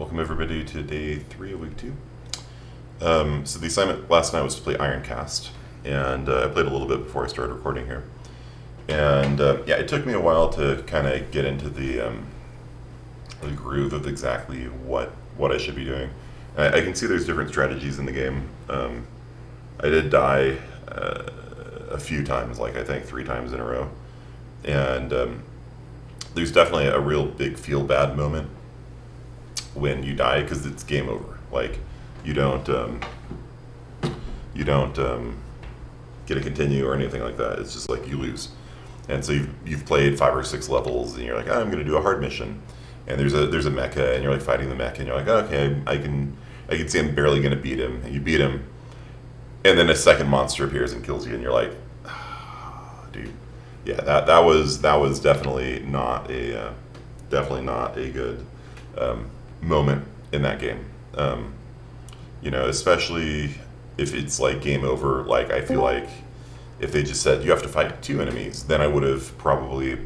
Welcome everybody to day 3 of week 2. So the assignment last night was to play Ironcast, and I played a little bit before I started recording here. And yeah, it took me a while to kind of get into the groove of exactly what I should be doing. I can see there's different strategies in the game. I did die a few times, like I think 3 times in a row. And there's definitely a real big feel bad moment when you die, because it's game over. Like you don't get to continue or anything like that. It's just like you lose. And so you've played 5 or 6 levels, and you're like, oh, I'm going to do a hard mission, and there's a mecha, and you're like fighting the mecha, and you're like, okay, I can see I'm barely going to beat him, and you beat him, and then a second monster appears and kills you, and you're like, oh, dude, yeah, that was definitely not a good moment in that game. Especially if it's like game over. Like I feel like if they just said you have to fight 2 enemies, then I would have probably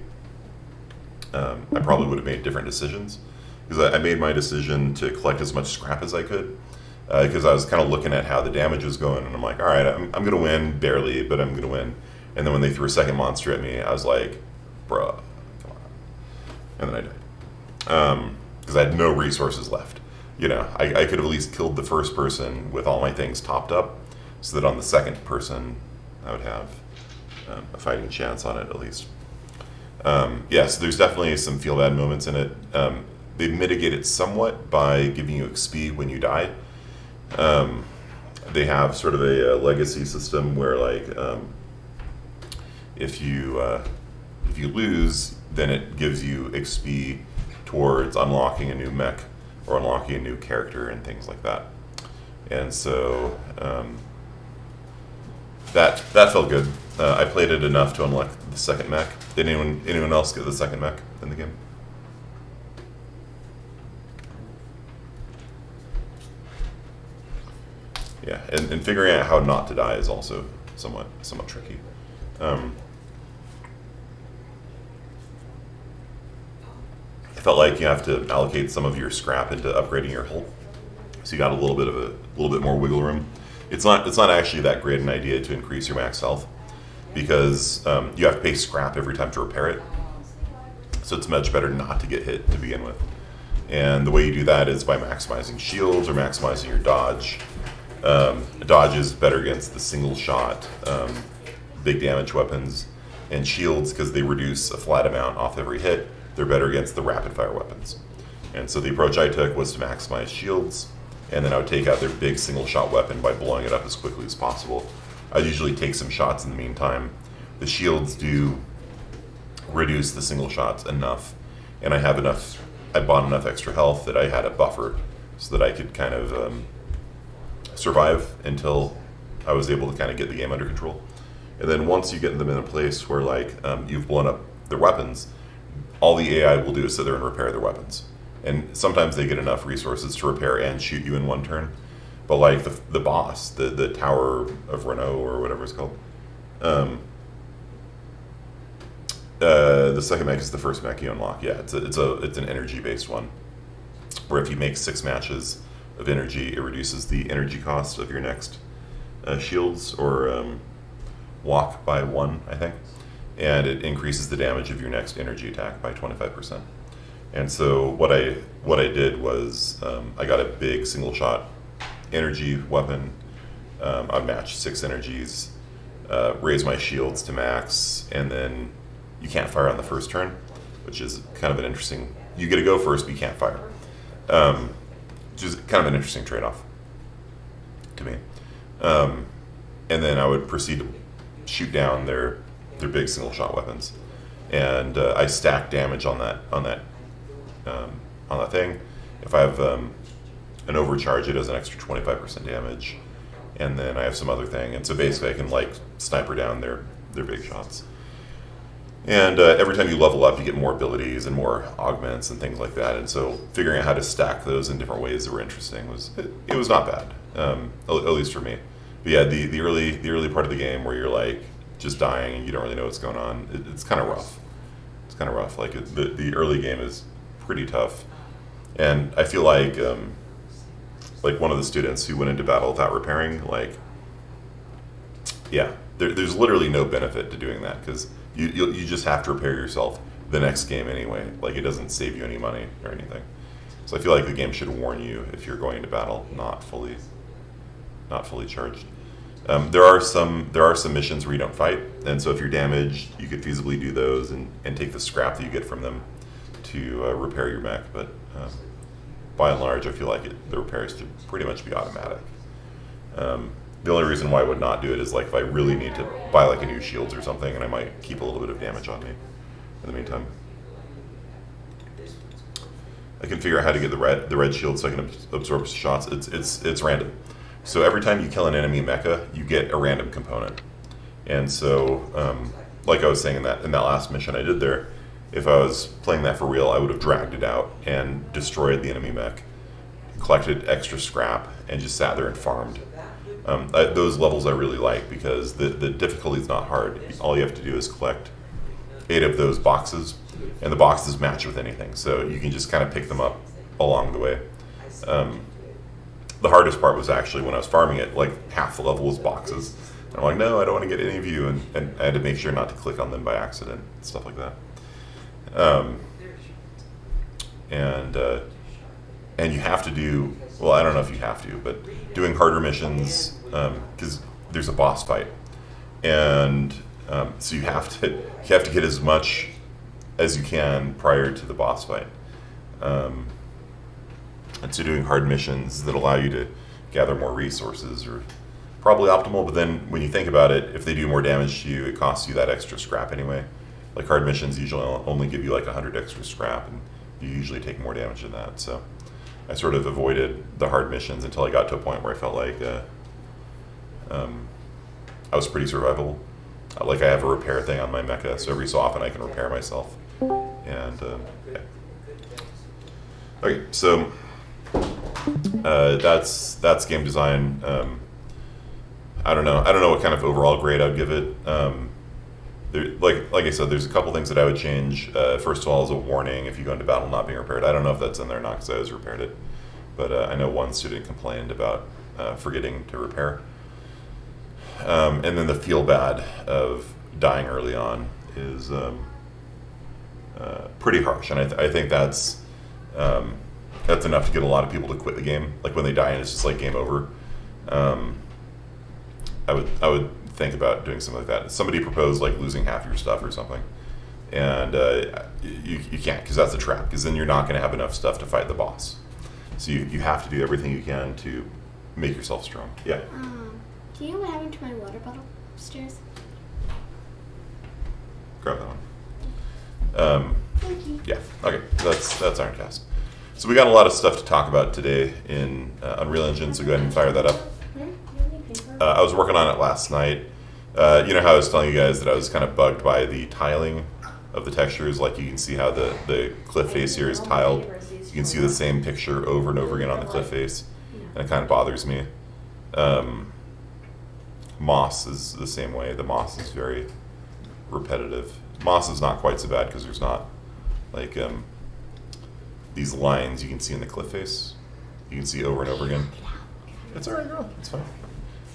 would have made different decisions, because I made my decision to collect as much scrap as I could, because I was kind of looking at how the damage was going, and I'm like, all right, I'm gonna win barely, but I'm gonna win. And then when they threw a second monster at me, I was like, bruh, come on. And then I died, because I had no resources left. I could have at least killed the first person with all my things topped up, so that on the second person I would have a fighting chance on it at least. So there's definitely some feel bad moments in it. They mitigate it somewhat by giving you XP when you die. They have sort of a legacy system where, like, if you lose, then it gives you XP towards unlocking a new mech or unlocking a new character and things like that. And so that felt good. I played it enough to unlock the second mech. Did anyone else get the second mech in the game? Yeah, and figuring out how not to die is also somewhat tricky. I felt like you have to allocate some of your scrap into upgrading your hull, so you got a little bit more wiggle room. It's not actually that great an idea to increase your max health, because you have to pay scrap every time to repair it. So it's much better not to get hit to begin with. And the way you do that is by maximizing shields or maximizing your dodge. Dodge is better against the single shot, big damage weapons, and shields, because they reduce a flat amount off every hit, they're better against the rapid fire weapons. And so the approach I took was to maximize shields, and then I would take out their big single shot weapon by blowing it up as quickly as possible. I usually take some shots in the meantime. The shields do reduce the single shots enough, and I bought enough extra health that I had a buffer so that I could kind of survive until I was able to kind of get the game under control. And then once you get them in a place where, like, you've blown up their weapons, all the AI will do is sit there and repair their weapons. And sometimes they get enough resources to repair and shoot you in one turn. But like the boss, the Tower of Renault or whatever it's called, the second mech is the first mech you unlock. Yeah, it's an energy based one, where if you make 6 matches of energy, it reduces the energy cost of your next shields or walk by 1, I think, and it increases the damage of your next energy attack by 25%. And so what I did was I got a big single shot energy weapon. I matched 6 energies, raise my shields to max, and then you can't fire on the first turn, which is kind of an interesting. You get to go first, but you can't fire, which is kind of an interesting trade-off to me. And then I would proceed to shoot down their big single shot weapons, and I stack damage on that thing. If I have an overcharge, it does an extra 25% damage, and then I have some other thing, and so basically I can like sniper down their big shots. And every time you level up, you get more abilities and more augments and things like that. And so figuring out how to stack those in different ways that were interesting it was not bad, at least for me. But yeah, the early part of the game where you're like just dying and you don't really know what's going on, it's kind of rough. It's kind of rough. Like the early game is pretty tough. And I feel like one of the students who went into battle without repairing, like, yeah, there's literally no benefit to doing that, because you just have to repair yourself the next game anyway. Like, it doesn't save you any money or anything. So I feel like the game should warn you if you're going into battle not fully charged. There are some missions where you don't fight, and so if you're damaged, you could feasibly do those and take the scrap that you get from them to repair your mech. But by and large, I feel like the repairs should pretty much be automatic. The only reason why I would not do it is like if I really need to buy like a new shields or something, and I might keep a little bit of damage on me in the meantime. I can figure out how to get the red shield so I can absorb shots. It's random. So every time you kill an enemy mecha, you get a random component. And so, like I was saying in that last mission I did there, if I was playing that for real, I would have dragged it out and destroyed the enemy mech, collected extra scrap, and just sat there and farmed. Those levels I really like because the difficulty is not hard. All you have to do is collect 8 of those boxes, and the boxes match with anything, so you can just kind of pick them up along the way. The hardest part was actually when I was farming it, like half the level was boxes. And I'm like, no, I don't want to get any of you, and I had to make sure not to click on them by accident, stuff like that. And you have to do, well, I don't know if you have to, but doing harder missions, because there's a boss fight, and so you have to get as much as you can prior to the boss fight. And so doing hard missions that allow you to gather more resources are probably optimal, but then when you think about it, if they do more damage to you, it costs you that extra scrap anyway. Like hard missions usually only give you like 100 extra scrap, and you usually take more damage than that. So I sort of avoided the hard missions until I got to a point where I felt like I was pretty survivable. Like I have a repair thing on my mecha, so every so often I can repair myself. And yeah. Okay, so that's game design. I don't know what kind of overall grade I'd give it. Like I said, there's a couple things that I would change. First of all, is a warning if you go into battle not being repaired. I don't know if that's in there or not because I always repaired it, but I know one student complained about forgetting to repair. And then the feel bad of dying early on is pretty harsh, and I think that's enough to get a lot of people to quit the game. Like when they die and it's just like game over. I would think about doing something like that. Somebody proposed like losing half your stuff or something, and you can't, because that's a trap, because then you're not going to have enough stuff to fight the boss. So you have to do everything you can to make yourself strong. Yeah. Do you know what happened to my water bottle upstairs? Grab that one. Thank you. Yeah. Okay. That's Ironcast. So we got a lot of stuff to talk about today in Unreal Engine. So go ahead and fire that up. I was working on it last night. You know how I was telling you guys that I was kind of bugged by the tiling of the textures. Like you can see how the cliff face here is tiled. You can see the same picture over and over again on the cliff face, and it kind of bothers me. Moss is the same way. The moss is very repetitive. Moss is not quite so bad because there's not like these lines you can see in the cliff face. You can see over and over again. It's alright, girl. It's fine.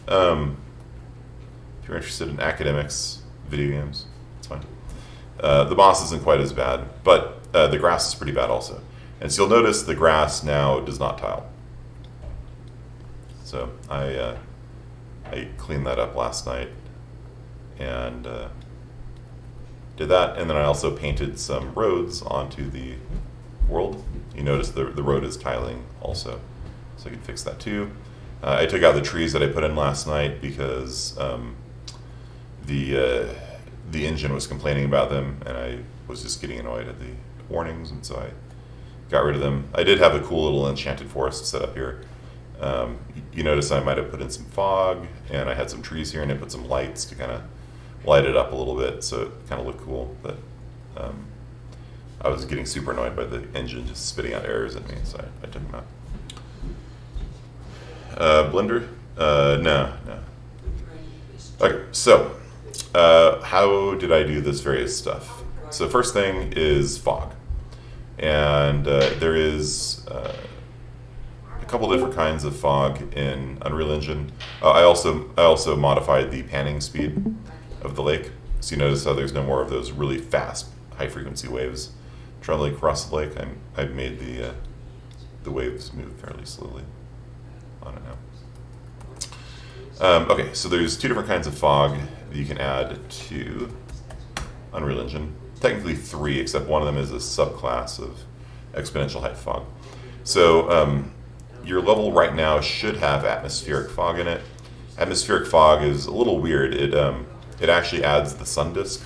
If you're interested in academics, video games, it's fine. The moss isn't quite as bad, but the grass is pretty bad also. And so you'll notice the grass now does not tile. So I cleaned that up last night and did that, and then I also painted some roads onto the world. You notice the road is tiling also, so I can fix that too. I took out the trees that I put in last night because the engine was complaining about them, and I was just getting annoyed at the warnings, and so I got rid of them. I did have a cool little enchanted forest set up here. You notice I might have put in some fog, and I had some trees here, and I put some lights to kind of light it up a little bit, so it kind of looked cool. But I was getting super annoyed by the engine just spitting out errors at me, so I took them out. Blender? No. Okay, so how did I do this various stuff? So first thing is fog. And there is a couple different kinds of fog in Unreal Engine. I also modified the panning speed of the lake, so you notice how there's no more of those really fast, high-frequency waves traveling across the lake. I've made the waves move fairly slowly on it now. Okay, so there's two different kinds of fog that you can add to Unreal Engine. Technically three, except one of them is a subclass of exponential height fog. So your level right now should have atmospheric fog in it. Atmospheric fog is a little weird. It actually adds the sun disk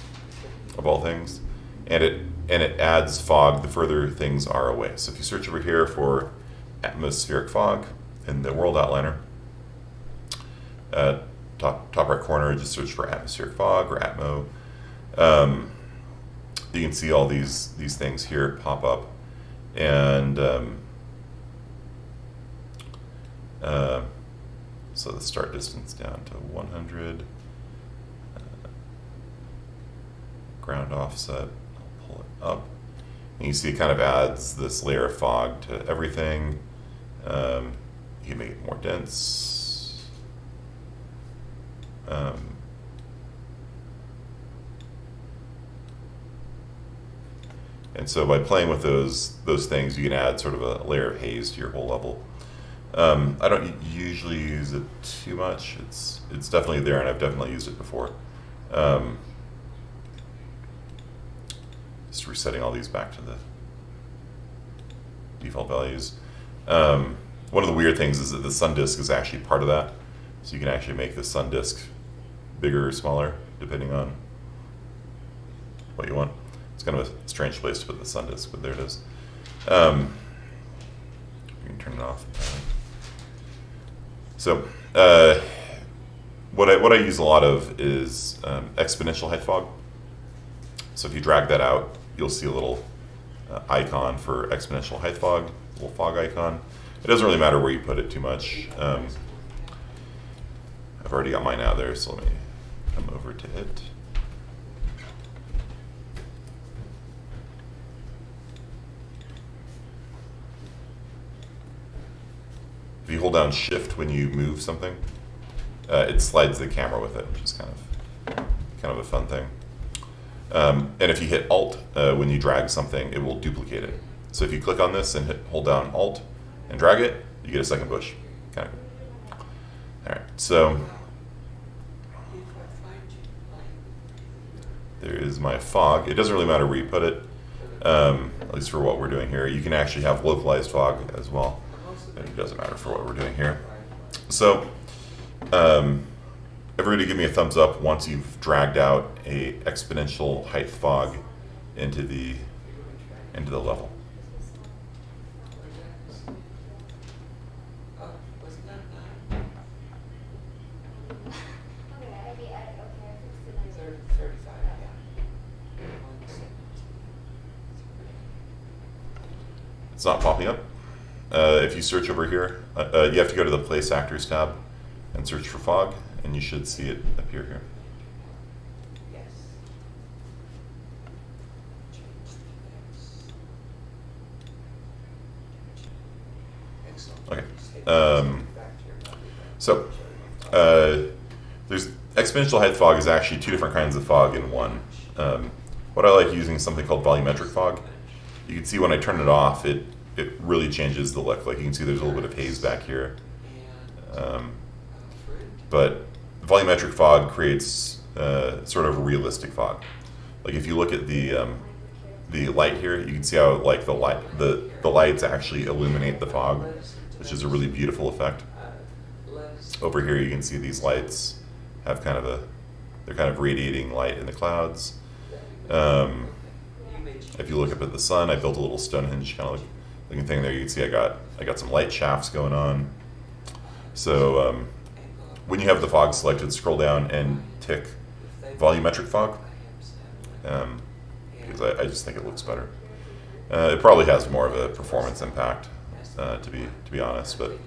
of all things, and it adds fog the further things are away. So if you search over here for atmospheric fog in the world outliner, top right corner, just search for atmospheric fog or Atmo. You can see all these things here pop up, and so the start distance down to 100, ground offset, I'll pull it up, and you see it kind of adds this layer of fog to everything. You can make it more dense. And so by playing with those things, you can add sort of a layer of haze to your whole level. I don't usually use it too much. It's definitely there, and I've definitely used it before. Just resetting all these back to the default values. One of the weird things is that the sun disk is actually part of that. So you can actually make the sun disk bigger or smaller, depending on what you want. It's kind of a strange place to put the sun disk, but there it is. You can turn it off. So what I use a lot of is exponential height fog. So if you drag that out, you'll see a little icon for exponential height fog, a little fog icon. It doesn't really matter where you put it too much. I've already got mine out there, so let me come over to it. If you hold down Shift when you move something, it slides the camera with it, which is kind of a fun thing. And if you hit Alt when you drag something, it will duplicate it. So if you click on this and hold down Alt and drag it, you get a second bush. Kind of cool. All right, so there is my fog. It doesn't really matter where you put it, at least for what we're doing here. You can actually have localized fog as well. It doesn't matter for what we're doing here. So everybody give me a thumbs up once you've dragged out a exponential height fog into the level. It's not popping up. If you search over here, you have to go to the Place Actors tab and search for fog, and you should see it appear here. Okay. So there's exponential height fog is actually two different kinds of fog in one. What I like using is something called volumetric fog. You can see when I turn it off, it really changes the look. Like you can see there's a little bit of haze back here. But volumetric fog creates sort of realistic fog. Like if you look at the light here, you can see how like the lights actually illuminate the fog, which is a really beautiful effect. Over here you can see these lights have they're kind of radiating light in the clouds. If you look up at the sun, I built a little Stonehenge kind of looking thing there. You can see I got some light shafts going on. So when you have the fog selected, scroll down and tick volumetric fog, because I just think it looks better. It probably has more of a performance impact, to be honest, but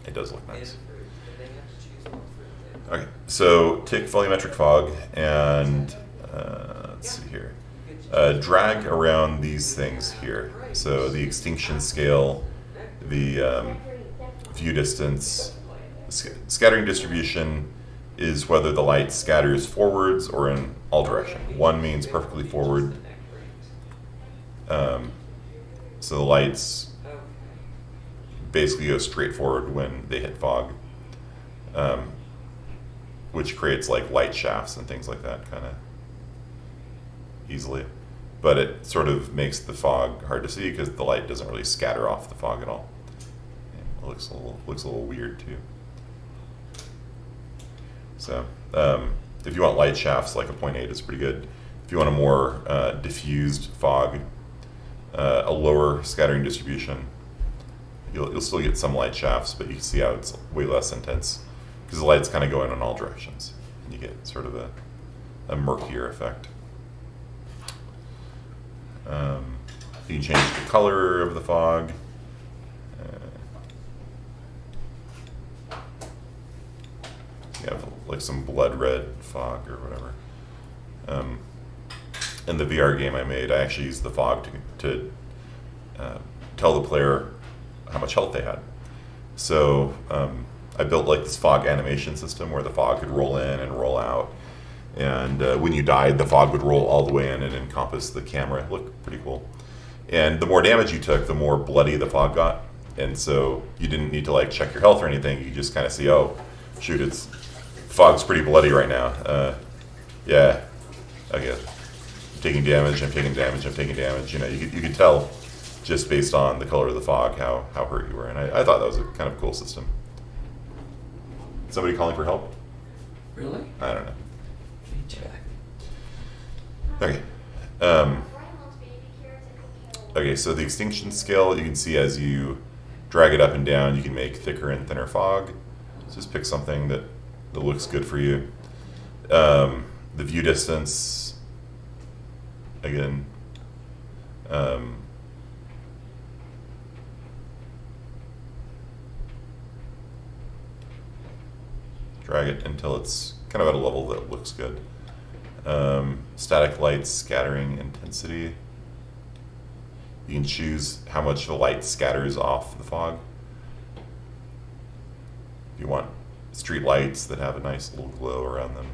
it does look nice. Okay, so tick volumetric fog, and let's see here. drag around these things here. So the extinction scale, the view distance, scattering distribution is whether the light scatters forwards or in all directions. One means perfectly forward. So the lights basically go straight forward when they hit fog, which creates like light shafts and things like that kind of easily. But it sort of makes the fog hard to see because the light doesn't really scatter off the fog at all. It looks a little weird too. So if you want light shafts, like a 0.8 is pretty good. If you want a more diffused fog, a lower scattering distribution, you'll still get some light shafts, but you can see how it's way less intense because the lights kind of go in all directions, and you get sort of a murkier effect. You can change the color of the fog. You have like some blood red fog or whatever. In the VR game I made, I actually used the fog to tell the player how much health they had. So I built like this fog animation system where the fog could roll in and roll out. And when you died, the fog would roll all the way in and encompass the camera. It looked pretty cool. And the more damage you took, the more bloody the fog got. And so you didn't need to like check your health or anything. You just kind of see, oh, shoot, fog's pretty bloody right now. Yeah, okay. I'm taking damage, I'm taking damage, I'm taking damage. You know, you could tell just based on the color of the fog how hurt you were. And I thought that was a kind of cool system. Somebody calling for help? Really? I don't know. Check. Okay. Okay, so the extinction scale, you can see as you drag it up and down, you can make thicker and thinner fog. So just pick something that looks good for you. The view distance, again, drag it until it's kind of at a level that looks good. Static light scattering intensity. You can choose how much the light scatters off the fog. If you want street lights that have a nice little glow around them.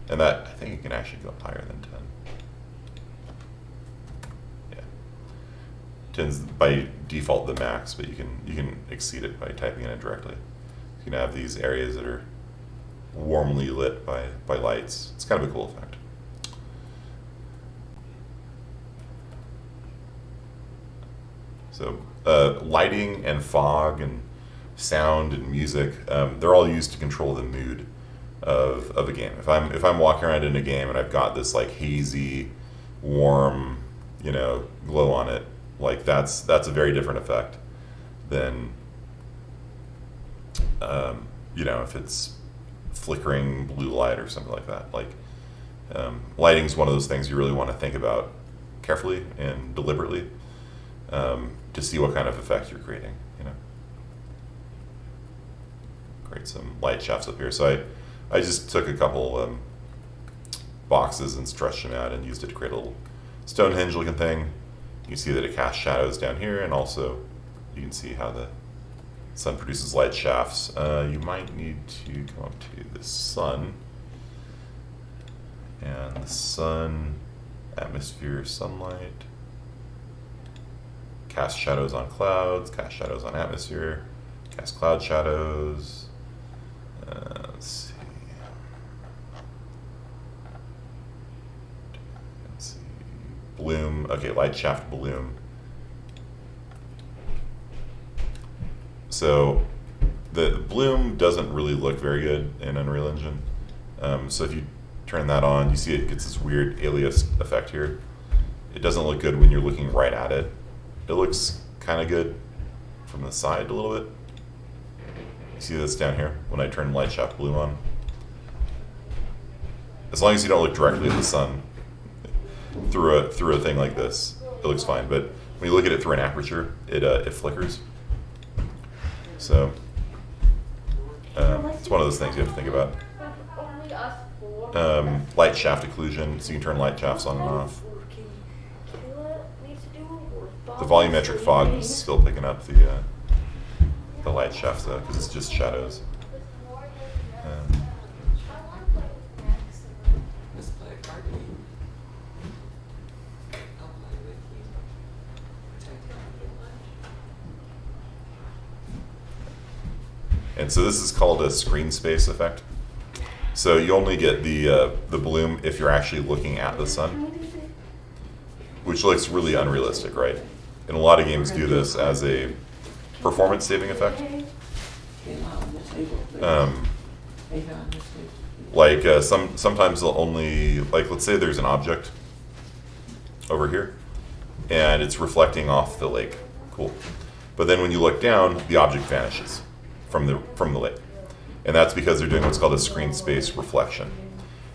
And that, I think you can actually go higher than 10. Yeah. 10's by default the max, but you can exceed it by typing in it directly. You can have these areas that are warmly lit by lights. It's kind of a cool effect. So lighting and fog and sound and music, they're all used to control the mood of a game. If I'm walking around in a game and I've got this like hazy, warm, glow on it, like that's a very different effect than if it's flickering blue light or something like that. Like lighting is one of those things you really want to think about carefully and deliberately to see what kind of effect you're creating. Create some light shafts up here. So I just took a couple boxes and stretched them out and used it to create a little Stonehenge looking thing. You can see that it casts shadows down here, and also you can see how the sun produces light shafts. You might need to come up to the sun, and the sun, atmosphere, sunlight, cast shadows on clouds, cast shadows on atmosphere, cast cloud shadows. Let's see. Bloom. Okay, light shaft bloom. So the bloom doesn't really look very good in Unreal Engine. So if you turn that on, you see it gets this weird alias effect here. It doesn't look good when you're looking right at it. It looks kind of good from the side a little bit. You see this down here when I turn light shaft bloom on? As long as you don't look directly at the sun through a thing like this, it looks fine. But when you look at it through an aperture, it flickers. So it's one of those things you have to think about. Only us four. light shaft occlusion, so you can turn light shafts on and off. The volumetric fog is still picking up the light shafts though, because it's just shadows. Let's play a card game. I'll play with you. And so this is called a screen space effect. So you only get the bloom if you're actually looking at the sun, which looks really unrealistic, right? And a lot of games do this as a performance saving effect. Sometimes they'll only, like, let's say there's an object over here and it's reflecting off the lake. Cool. But then when you look down, the object vanishes from the lake. And that's because they're doing what's called a screen space reflection.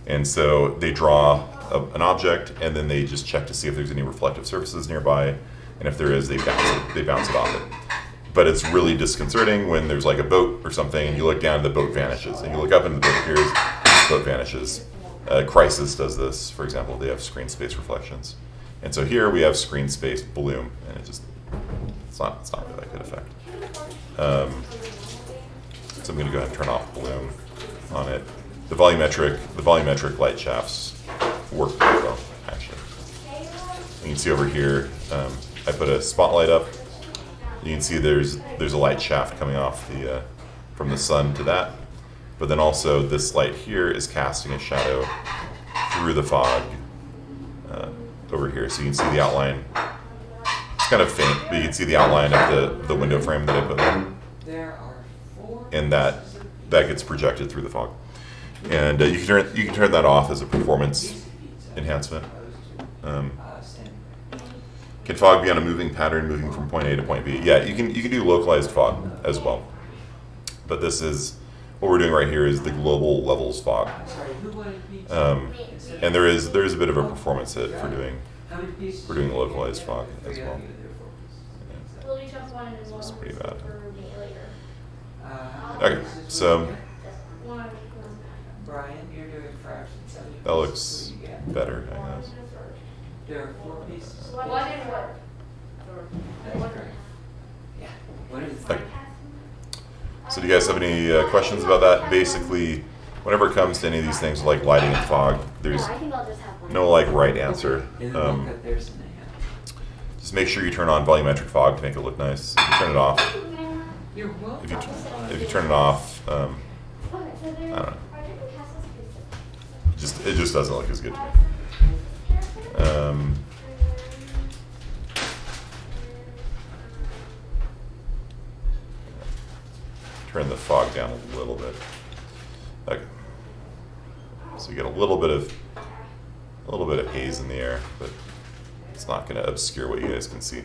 And so they draw an object and then they just check to see if there's any reflective surfaces nearby. And if there is, they bounce it off it. But it's really disconcerting when there's like a boat or something and you look down and the boat vanishes. And you look up and the boat appears, the boat vanishes. Crisis does this, for example. They have screen space reflections. And so here we have screen space bloom, and it's not really that good effect. So I'm going to go ahead and turn off bloom on it. The volumetric light shafts work pretty well, actually. You can see over here, I put a spotlight up. You can see there's a light shaft coming off from the sun to that, but then also this light here is casting a shadow through the fog over here. So you can see the outline. It's kind of faint, but you can see the outline of the window frame that I put in. And that gets projected through the fog. And you can turn that off as a performance enhancement. Can fog be on a moving pattern, moving from point A to point B? Yeah, you can do localized fog as well. But this is what we're doing right here is the global levels fog. And there is a bit of a performance hit for doing localized fog as well. Yeah. It's pretty bad. Okay, so that looks better, I guess. There are 4 pieces. Okay. So do you guys have any questions about that? Basically, whenever it comes to any of these things like lighting and fog, there's no like right answer. Just make sure you turn on volumetric fog to make it look nice. If you turn it off, if you turn it off, I don't know. It just doesn't look as good to me. Turn the fog down a little bit. Okay. So you get a little bit of haze in the air, but it's not going to obscure what you guys can see.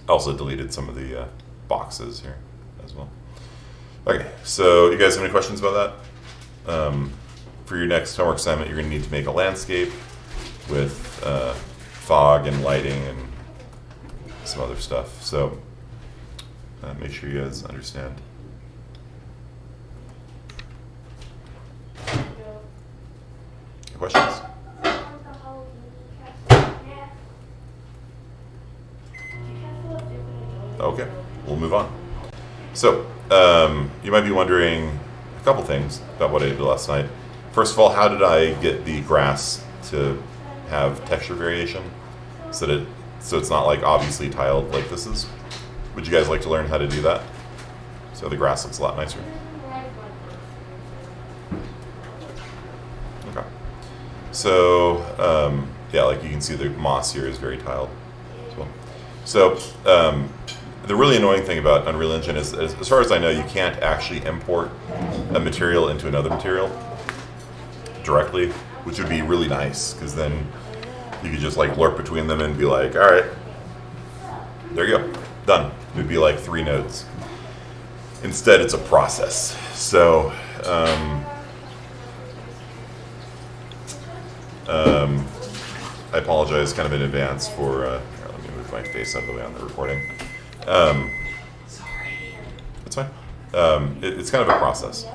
I also deleted some of the boxes here as well. Okay, so you guys have any questions about that? For your next homework assignment, you're going to need to make a landscape with fog and lighting and some other stuff. So make sure you guys understand. Any questions? Okay, we'll move on. So you might be wondering a couple things about what I did last night. First of all, how did I get the grass to have texture variation so it's not like obviously tiled like this is? Would you guys like to learn how to do that so the grass looks a lot nicer? Okay. So yeah, like you can see the moss here is very tiled as well. So the really annoying thing about Unreal Engine is, as far as I know, you can't actually import a material into another material directly, which would be really nice, because then you could just like lurk between them and be like, all right, there you go, done. It would be like 3 nodes. Instead, it's a process. So I apologize kind of in advance for, here, let me move my face out of the way on the recording. Sorry. It's fine. It's kind of a process.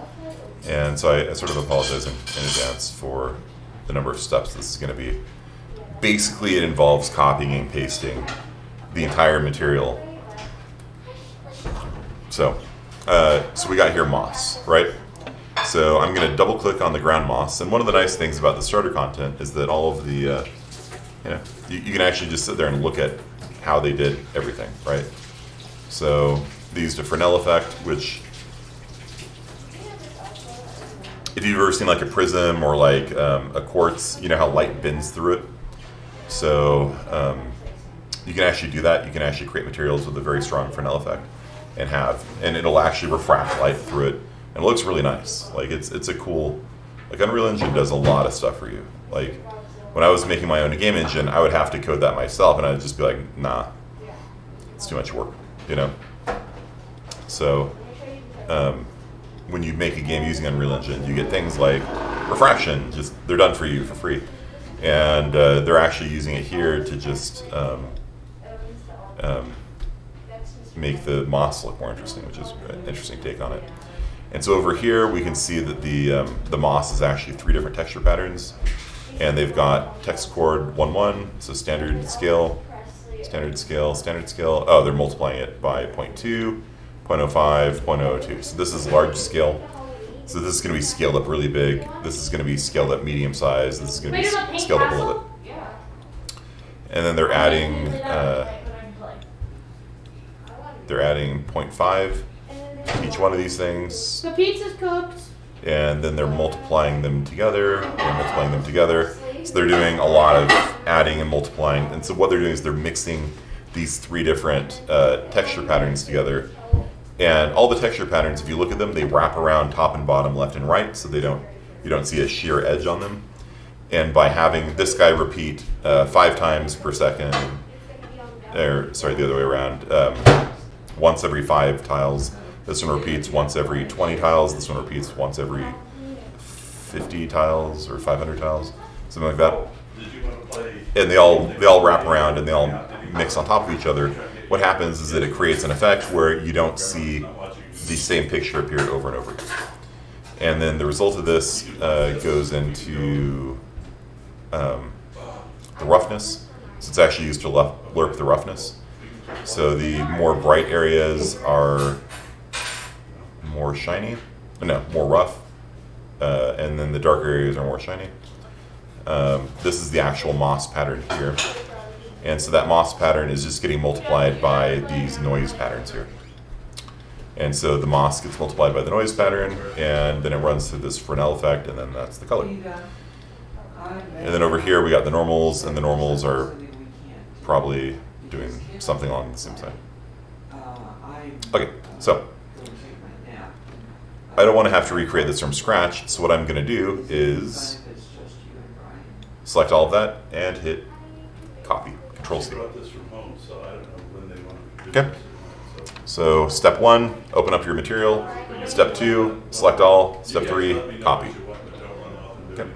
And so I sort of apologize in advance for the number of steps this is going to be. Basically, it involves copying and pasting the entire material. So we got here moss, right? So I'm going to double click on the ground moss. And one of the nice things about the starter content is that all of the, you can actually just sit there and look at how they did everything, right? So they used a Fresnel effect, which, if you've ever seen like a prism or like a quartz, you know how light bends through it. So you can actually do that. You can actually create materials with a very strong Fresnel effect, and it'll actually refract light through it, and it looks really nice. Like it's a cool, like Unreal Engine does a lot of stuff for you. Like when I was making my own game engine, I would have to code that myself, and I'd just be like, nah, it's too much work, you know. So when you make a game using Unreal Engine, you get things like refraction. Just they're done for you for free, and they're actually using it here to just make the moss look more interesting, which is an interesting take on it. And so over here we can see that the moss is actually 3 different texture patterns, and they've got text chord 1-1, so standard scale, standard scale, standard scale. Oh, they're multiplying it by 0.2, 0.05, 0.02. So this is large scale. So this is going to be scaled up really big. This is going to be scaled up medium size. This is going to be scaled up a little bit. And then they're adding 0.5 to each one of these things. The pizza's cooked. And then they're multiplying them together. They're multiplying them together. So they're doing a lot of adding and multiplying. And so what they're doing is they're mixing these 3 different texture patterns together. And all the texture patterns, if you look at them, they wrap around top and bottom, left and right, so you don't see a sheer edge on them. And by having this guy repeat 5 times per second, or sorry, the other way around, once every 5 tiles. This one repeats once every 20 tiles. This one repeats once every 50 tiles or 500 tiles, something like that. And they all wrap around and they all mix on top of each other. What happens is that it creates an effect where you don't see the same picture appear over and over again. And then the result of this goes into the roughness. So it's actually used to lerp the roughness. So the more bright areas are more shiny, more rough, and then the darker areas are more shiny. This is the actual moss pattern here. And so that moss pattern is just getting multiplied by these noise patterns here. And so the moss gets multiplied by the noise pattern, and then it runs through this Fresnel effect, and then that's the color. And then over here we got the normals, and the normals are probably doing something along the same side. Okay, so I don't want to have to recreate this from scratch, so what I'm going to do is select all of that and hit copy, Control-C. Okay, so step 1, open up your material. Step 2, select all. Step 3, copy. Okay.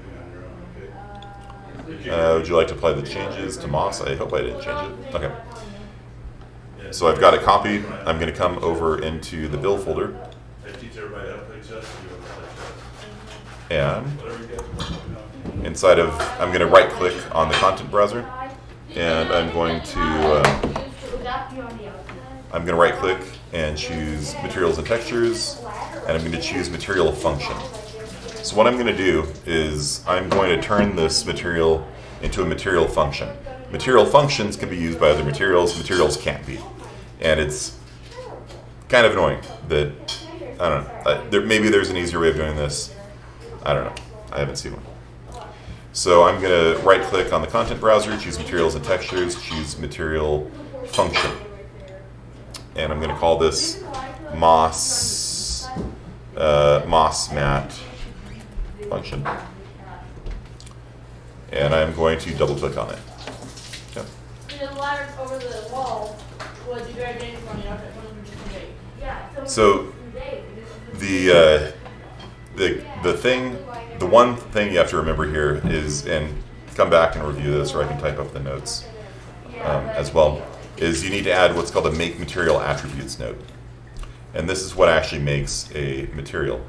Would you like to apply the changes to moss? I hope I didn't change it. Okay. So I've got it copied. I'm going to come over into the bill folder. And inside of, I'm going to right click on the content browser, and I'm going to right click and choose materials and textures, and I'm going to choose material function. So what I'm going to do is I'm going to turn this material into a material function. Material functions can be used by other materials can't be. And it's kind of annoying that, I don't know, maybe there's an easier way of doing this. I don't know. I haven't seen one. So I'm going to right click on the content browser, choose materials and textures, choose material function. And I'm going to call this moss mat function. And I'm going to double click on it. Okay. The ladder over the wall was very dangerous on the outside. So the one thing you have to remember here is, and come back and review this, or I can type up the notes as well, is you need to add what's called a MakeMaterialAttributes note. And this is what actually makes a material.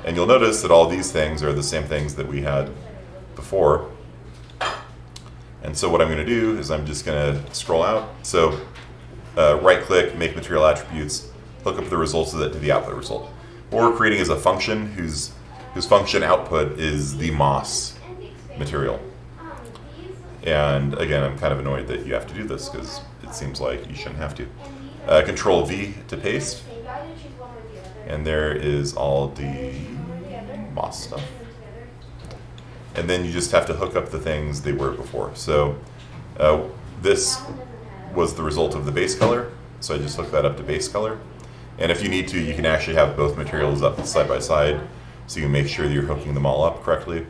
And you'll notice that all these things are the same things that we had before. And so what I'm going to do is I'm just going to scroll out. So right-click, Make Material Attributes, hook up the results of that to the output result. What we're creating is a function whose function output is the moss material. And again, I'm kind of annoyed that you have to do this because it seems like you shouldn't have to. Control V to paste. And there is all the moss stuff. And then you just have to hook up the things they were before. So this was the result of the base color. So I just hook that up to base color. And if you need to, you can actually have both materials up side by side so you can make sure that you're hooking them all up correctly.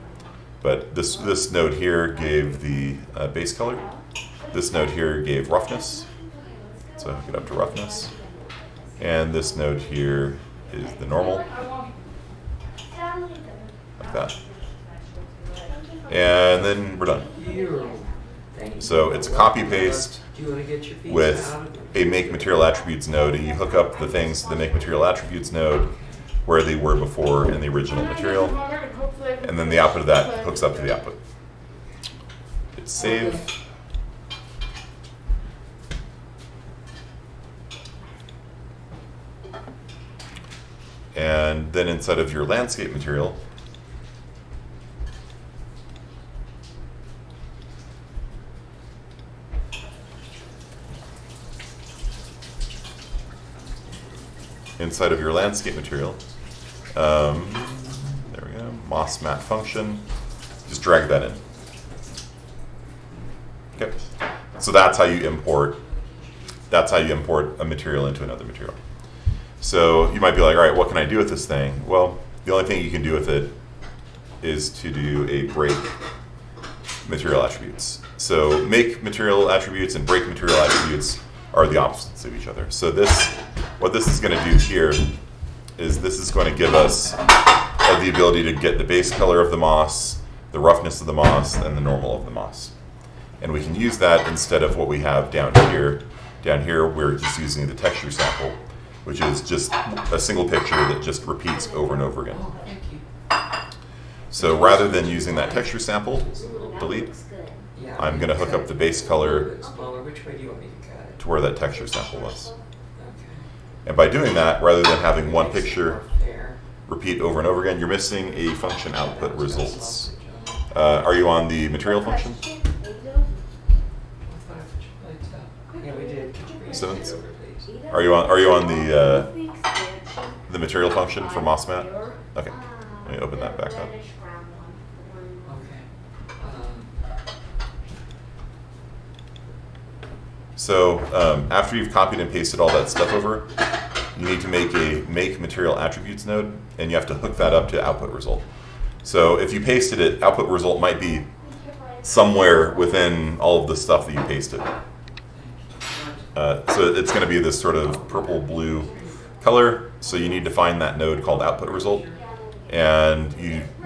But this node here gave the base color. This node here gave roughness. So I hook it up to roughness. And this node here is the normal. Like that. And then we're done. So it's copy paste with a MakeMaterialAttributes node, and you hook up the things to the MakeMaterialAttributes node where they were before in the original material, and then the output of that hooks up to the output. Hit save. And then inside of your landscape material, there we go, moss mat function, just drag that in. Okay, so that's how you import a material into another material. So you might be like, all right, what can I do with this thing? Well, the only thing you can do with it is to do a break material attributes. So make material attributes and break material attributes are the opposites of each other. So what this is going to do here is this is going to give us the ability to get the base color of the moss, the roughness of the moss, and the normal of the moss. And we can use that instead of what we have down here. Down here, we're just using the texture sample, which is just a single picture that just repeats over and over again. Oh, thank you. So rather than using that texture sample, delete, Yeah. I'm going to hook up the base color Smaller. Which way do you want me to cut it? to where that texture sample was. Okay. And by doing that, rather than having one picture There. repeat over and over again, you're missing a function output results. Are you on the material function? Yeah, we did. So it's- Are you on the material function for MossMat? Okay, let me open that back up. Okay. So after you've copied and pasted all that stuff over, you need to make a MakeMaterialAttributes node, and you have to hook that up to output result. So if you pasted it, output result might be somewhere within all of the stuff that you pasted. So it's going to be this sort of purple-blue color. So you need to find that node called output result, and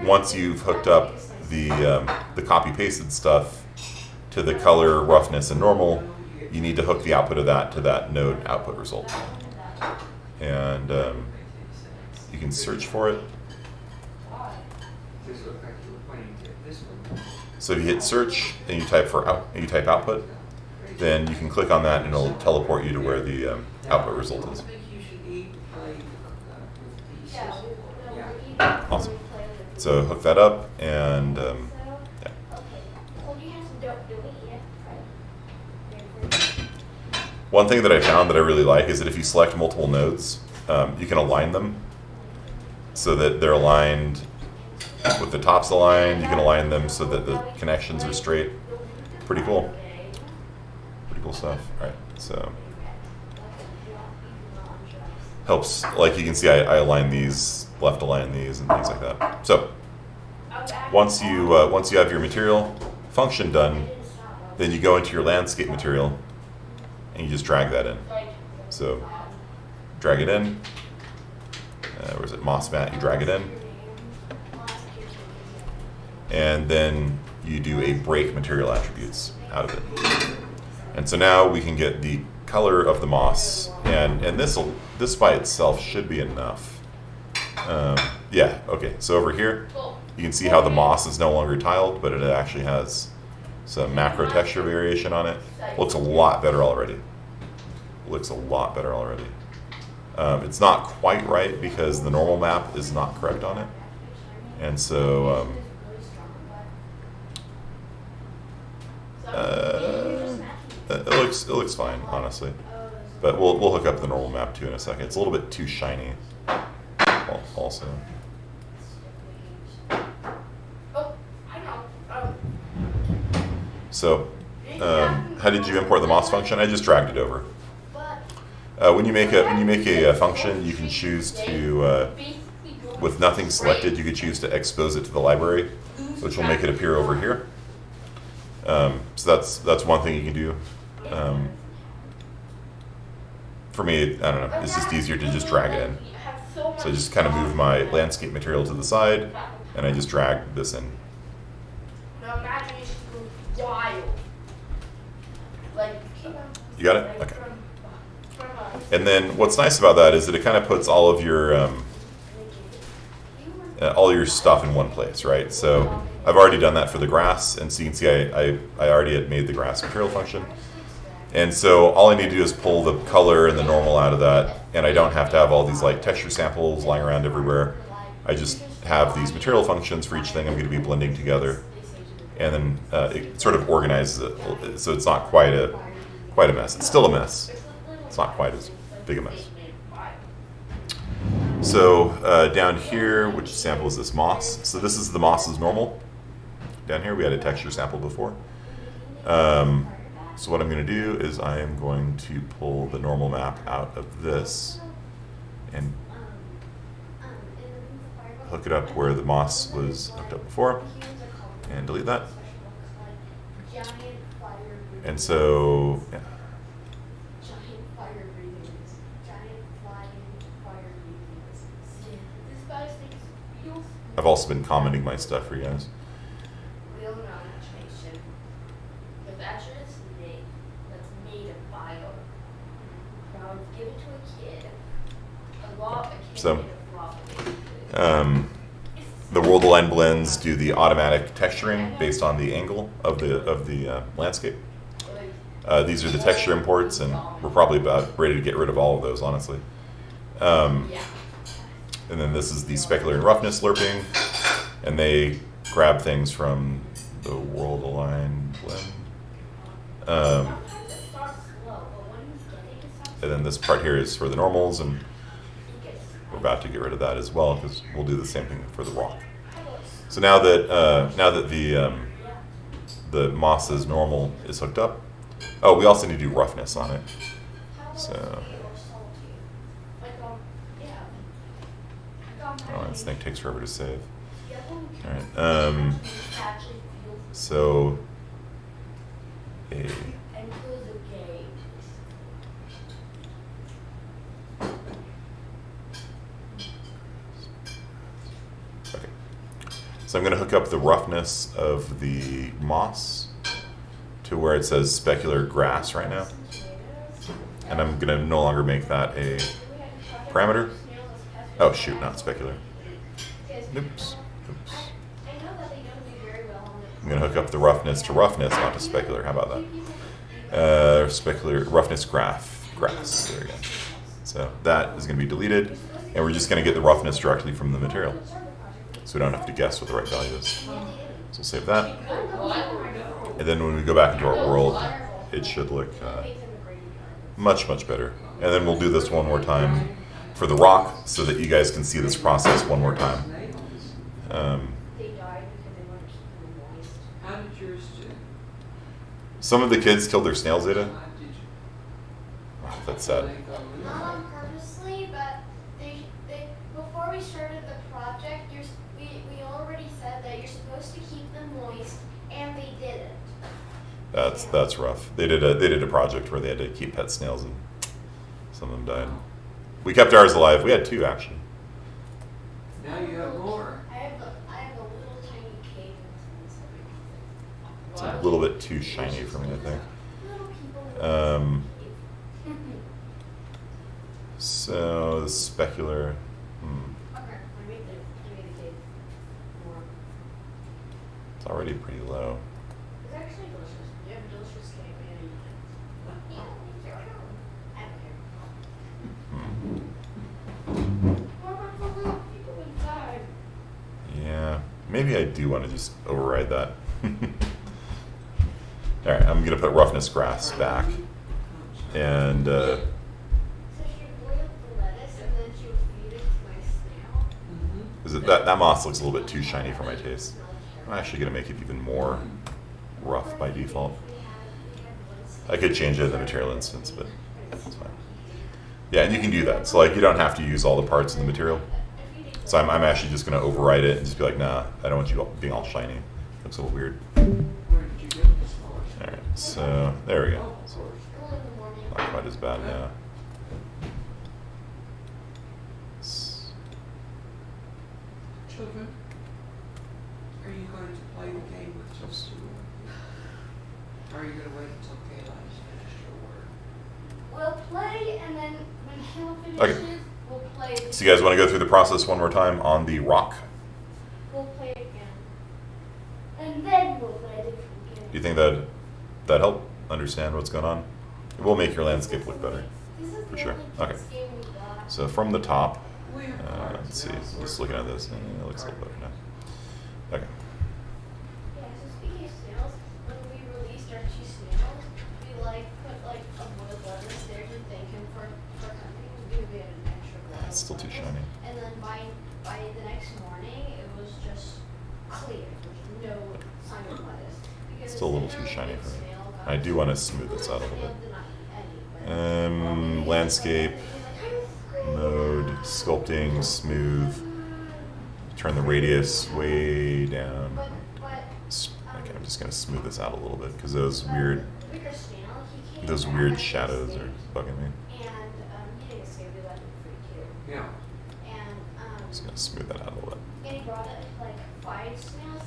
once you've hooked up the copy-pasted stuff to the color, roughness, and normal, you need to hook the output of that to that node output result. And you can search for it. So if you hit search and you type output, then you can click on that and it'll teleport you to where the output result is. Awesome. So hook that up and yeah. One thing that I found that I really like is that if you select multiple nodes, you can align them so that they're aligned with the tops aligned. You can align them so that the connections are straight. Pretty cool. Pretty cool stuff. All right, so helps. Like you can see, I align these, left align these, and things like that. So once you have your material function done, then you go into your landscape material and you just drag that in. So drag it in. Where is it? Moss mat. You drag it in, and then you do a break material attributes out of it. And so now we can get the color of the moss, and this by itself should be enough Yeah, okay. So over here, you can see how the moss is no longer tiled, but it actually has some macro texture variation on it. Looks a lot better already. Looks a lot better already. It's not quite right because the normal map is not correct on it. And so it looks fine, honestly. But we'll hook up the normal map too in a second. It's a little bit too shiny also. So how did you import the moss function? I just dragged it over. When you make a function, you can choose to, with nothing selected, you could choose to expose it to the library, which will make it appear over here. So that's one thing you can do. For me, I don't know, it's just easier to just drag it in. So I just kind of move my landscape material to the side, and I just drag this in. You got it? Okay. And then what's nice about that is that it kind of puts all of your stuff in one place, right? So I've already done that for the grass, and so you can see I already had made the grass material function. And so all I need to do is pull the color and the normal out of that, and I don't have to have all these like texture samples lying around everywhere. I just have these material functions for each thing I'm going to be blending together, and then it sort of organizes it, so it's not quite a mess. It's still a mess. It's not quite as big a mess. So down here, which sample is this moss? So this is the moss's normal. Down here we had a texture sample before. So what I'm going to do is I am going to pull the normal map out of this and hook it up where the moss was hooked up before, and delete that. And so, yeah. I've also been commenting my stuff for you guys. So, the world align blends do the automatic texturing based on the angle of the landscape. These are the texture imports, and we're probably about ready to get rid of all of those, honestly. And then this is the specular and roughness lerping, and they grab things from the world align blend. And then this part here is for the normals, and we're about to get rid of that as well because we'll do the same thing for the rock. So now that the moss's normal is hooked up, oh, we also need to do roughness on it. So, oh, this thing takes forever to save. All right. So, So I'm going to hook up the roughness of the moss to where it says specular grass right now. And I'm going to no longer make that a parameter. Oh shoot, not specular. Oops. I'm going to hook up the roughness to roughness, not to specular. How about that? Specular roughness grass. There we go. So that is going to be deleted, and we're just going to get the roughness directly from the material. So we don't have to guess what the right value is. So we'll save that. And then when we go back into our world, it should look much, much better. And then we'll do this one more time for the rock so that you guys can see this process one more time. Some of the kids killed their snail zeta. Oh, that's sad. Not on purposely, but they before we started the project, we already said that you're supposed to keep them moist, and they didn't. That's rough. They did a project where they had to keep pet snails, and some of them died. We kept ours alive. We had 2 actually. Now you have more. I have a little tiny cave. It's a little bit too shiny for me, I think. Little people. So the specular. maybe I do want to just override that. All right, I'm going to put roughness grass back. And So she boiled the lettuce and then she would feed it to my snail. is it, that moss looks a little bit too shiny for my taste. I'm actually going to make it even more rough by default. I could change it in the material instance, but that's fine. Yeah, and you can do that. So like you don't have to use all the parts in the material. So I'm actually just going to override it and just be like, nah, I don't want you being all shiny. Looks a little weird. Where did you get this one? All right, so there we go. So Early in the morning. not quite as bad now. Children, are you going to play the game with just two? Or are you going to wait until Kayla's finished her work? We'll play and then when Hannah Okay. finishes, we'll play. So you guys want to go through the process one more time on the rock? We'll play again. And then we'll play it again. Do you think that help understand what's going on? It will make your landscape look better. This is For the sure. only Okay. kids game we got. So from the top, We have let's see. I'm just looking at this, and it looks a little better now. Okay. Yeah, so speaking of snails, when we released our 2 snails, we put a boiled lettuce there to thank him for coming. We had an extra boiled It's still too lettuce. shiny. And then by the next morning, it was just clear. There was no sign of lettuce. Because Still a little the too shiny for me. snail got I do want to smooth this out a little snail bit. did not eat any, but- Landscape, mode, sculpting, smooth. Turn the radius way down. But Okay, I'm just gonna smooth this out a little bit because those weird bigger snail, he came those back weird and shadows escaped. are bugging me. And he didn't escape, we let him free too. Yeah. And Just gonna smooth that out a little bit. and he brought it 5 snails.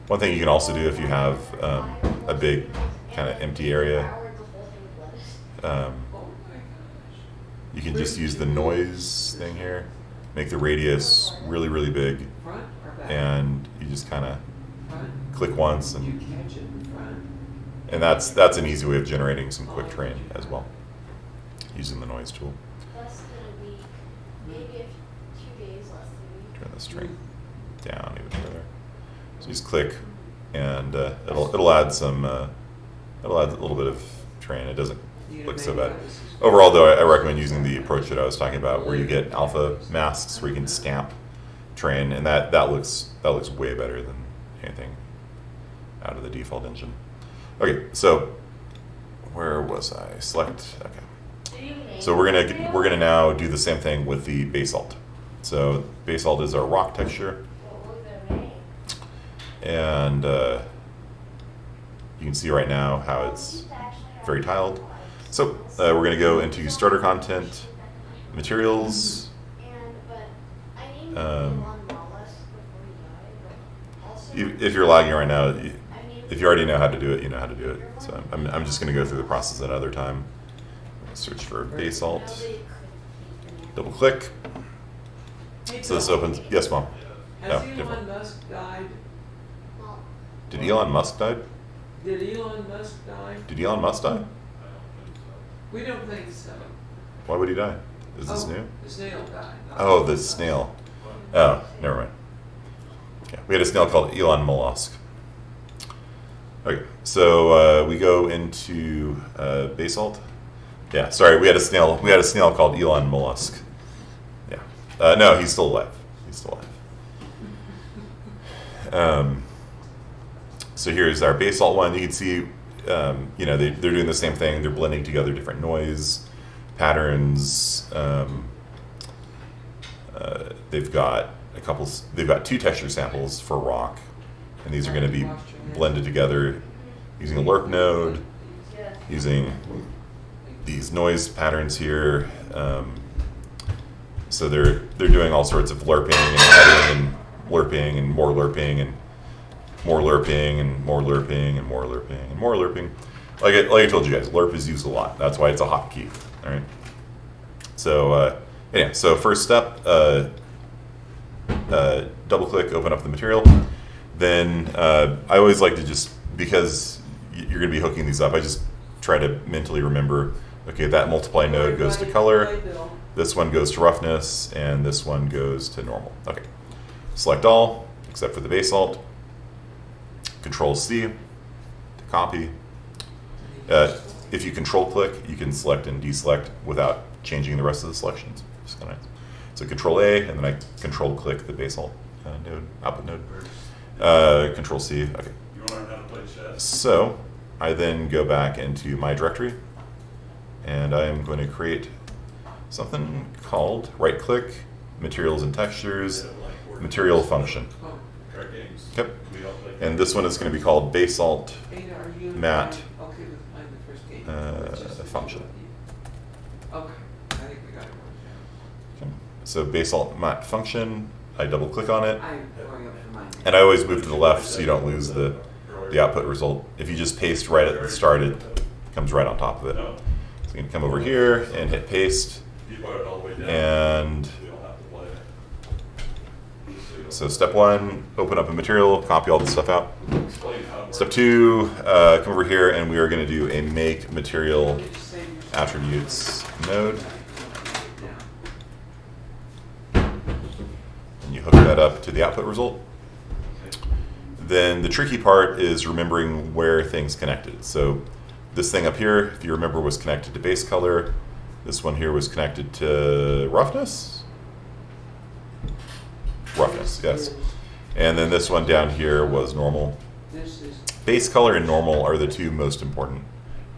One thing you can also do if you have a big kind of empty area, Devoured the whole thing with lettuce. Oh my gosh. you can just use the noise thing here, make the radius really, really big, Front or back? and you just kind of Front. click once, You and catch it in front. that's an easy way of generating some quick terrain as well, using the noise tool. Less than a week, maybe 2 days less than a week. Turn this terrain down even further. So just click, and it'll add some it'll add a little bit of terrain. It doesn't look so bad. Overall, though, I recommend using the approach that I was talking about, where you get alpha masks where you can stamp terrain, and that looks way better than anything out of the default engine. Okay, so where was I? Select. Okay. So we're gonna now do the same thing with the basalt. So basalt is our rock texture, and you can see right now how it's very tiled. So we're going to go into starter content, materials. If you're lagging right now, if you already know how to do it, you know how to do it. So I'm just going to go through the process another time. Search for basalt. Double click. Hey, So this Bill, opens. Yes, Mom. Has No, Elon different. Musk died? Did Elon Musk die? Did Elon Musk die? Did Elon Musk die? We don't think so. Why would he die? Is this new? The snail died. Oh, the snail. Oh, never mind. Yeah, we had a snail called Elon Mollusk. Okay, so we go into basalt. Yeah, sorry, we had a snail. We had a snail called Elon Mollusk. Yeah, no, he's still alive. He's still alive. So here's our basalt one. You can see, they're doing the same thing. They're blending together different noise patterns. They've got They've got 2 texture samples for rock, and these are going to be blended together using a lerp node, using these noise patterns here. So they're doing all sorts of lerping and adding and lerping and more lerping and more lerping and more lerping and more lerping and more lerping. Like I told you guys, lerp is used a lot. That's why it's a hotkey. All right. So so first step, double click, open up the material. Then I always like to just, because you're going to be hooking these up, I just try to mentally remember. Okay, that multiply node goes to color. This one goes to roughness, and this one goes to normal. Okay. Select all, except for the basalt. Control C to copy. If you control click, you can select and deselect without changing the rest of the selections. It's kind of nice. So Control A, and then I control click the basalt node, output node. Control C, okay. You want to learn how to play chess? So I then go back into my directory, and I am going to create something called right click, materials and textures, material function. Oh, Card games. Yep. We all play And this one is going to be called basalt Ada, are you Mat, okay with playing the first game? It's just a function. Okay, I think we got it worked Okay. So basalt mat function, I double click on it, out. I'm going up for mine. and I always move to the left so you don't lose the output result. If you just paste right at the start, it comes right on top of it. No. So you can come over here and hit paste, You brought it all the way down. and We don't have to play it. so step 1, open up a material, copy all the stuff out. Explain how it works. Step 2, come over here, and we are going to do a MakeMaterialAttributes node. And you hook that up to the output result. Then the tricky part is remembering where things connected. So this thing up here, if you remember, was connected to base color. This one here was connected to roughness. Roughness, yes. And then this one down here was normal. This is Base color and normal are the two most important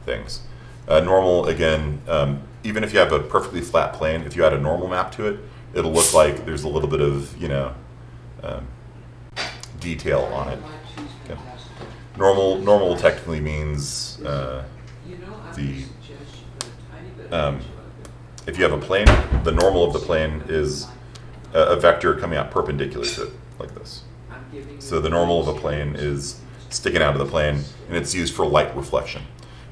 things. Normal, again, even if you have a perfectly flat plane, if you add a normal map to it, it'll look like there's a little bit of, detail on it. Okay. Normal technically means You know, I the, would suggest you put a tiny bit um, of each if you have a plane, the normal of the plane is a vector coming out perpendicular to it, like this. I'm giving So you the normal of a plane is sticking out of the plane, and it's used for light reflection.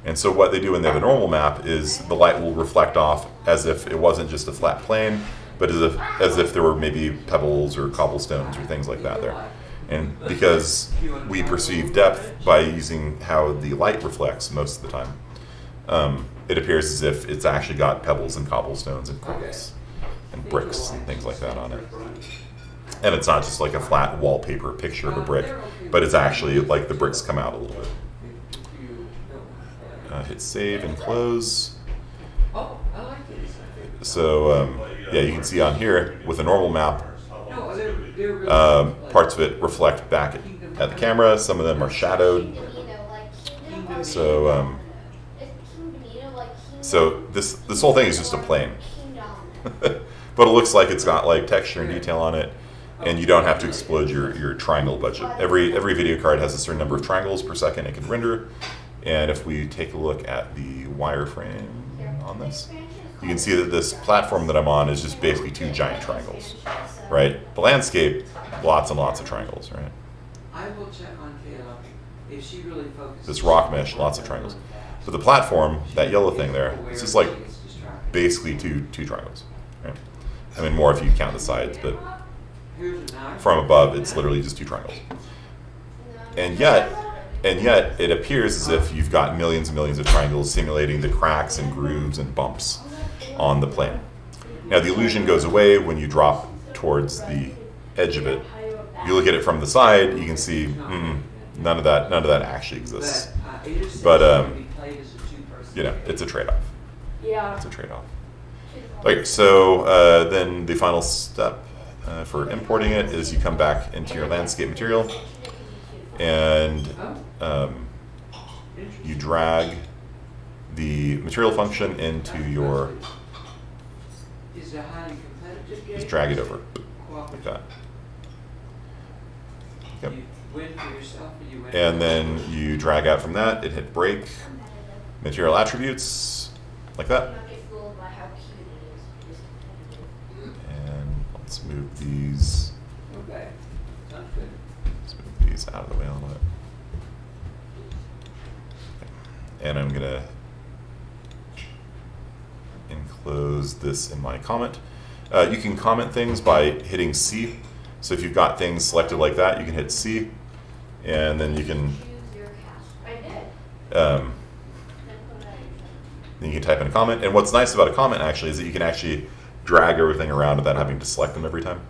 And so what they do when they have a normal map is the light will reflect off as if it wasn't just a flat plane, but as if there were maybe pebbles or cobblestones or things like that there. And because we perceive depth by using how the light reflects most of the time, it appears as if it's actually got pebbles and cobblestones and quartz and bricks and things like that on it. And it's not just like a flat wallpaper picture of a brick, but it's actually like the bricks come out a little bit. Hit save and close. Oh, I like these. So yeah, you can see on here with a normal map, No, they're really parts of it reflect back at the camera. Some of them are shadowed. So so this whole thing is just a plane, but it looks like it's got like texture and detail on it, and you don't have to explode your triangle budget. Every video card has a certain number of triangles per second it can render, and if we take a look at the wireframe on this, you can see that this platform that I'm on is just basically two giant triangles, right? The landscape, lots and lots of triangles, right? I will check on Kayla if she really focuses. This rock mesh, lots of triangles. But the platform, that yellow thing there, it's just like basically two triangles, right? I mean, more if you count the sides, but from above, it's literally just two triangles. And yet it appears as if you've got millions and millions of triangles simulating the cracks and grooves and bumps on the plane. Now, the illusion goes away when you drop towards the edge of it. If you look at it from the side, you can see none of that actually exists. But it's a trade-off. Yeah. It's a trade-off. Okay, so then the final step for importing it is you come back into your landscape material, and you drag the material function into your. Just drag it over like that. Yep. And then you drag out from that. It hit break. Material attributes like that. And let's move these. Okay, sounds good. Let's move these out of the way a little bit. And I'm gonna enclose this in my comment. You can comment things by hitting C. So if you've got things selected like that, you can hit C, and then you can then you can type in a comment. And what's nice about a comment actually is that you can actually drag everything around without having to select them every time.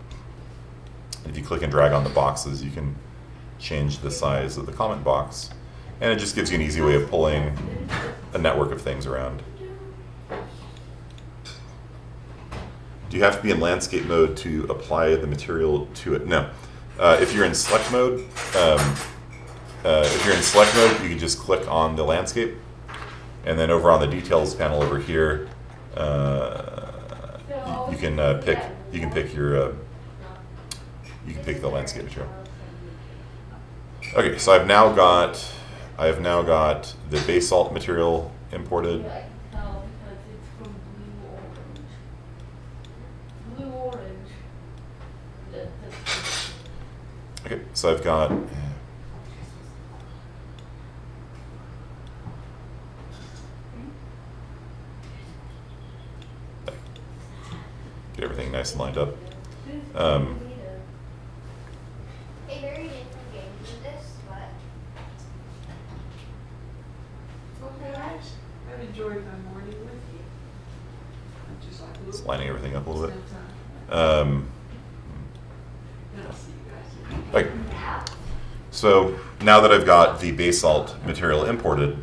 If you click and drag on the boxes, you can change the size of the comment box. And it just gives you an easy way of pulling a network of things around. Do you have to be in landscape mode to apply the material to it? No. If you're in select mode, you can just click on the landscape, and then over on the details panel over here, you can pick the landscape material. Okay, so I have now got the basalt material imported. I can tell because it's from blue orange. That's Okay, so I've got. Get everything nice and lined up. Hey, very different games with this, but Okay, I've enjoyed my morning with you. I'm just like, Just lining everything up a little bit. And I'll see you guys. Okay. So now that I've got the basalt material imported,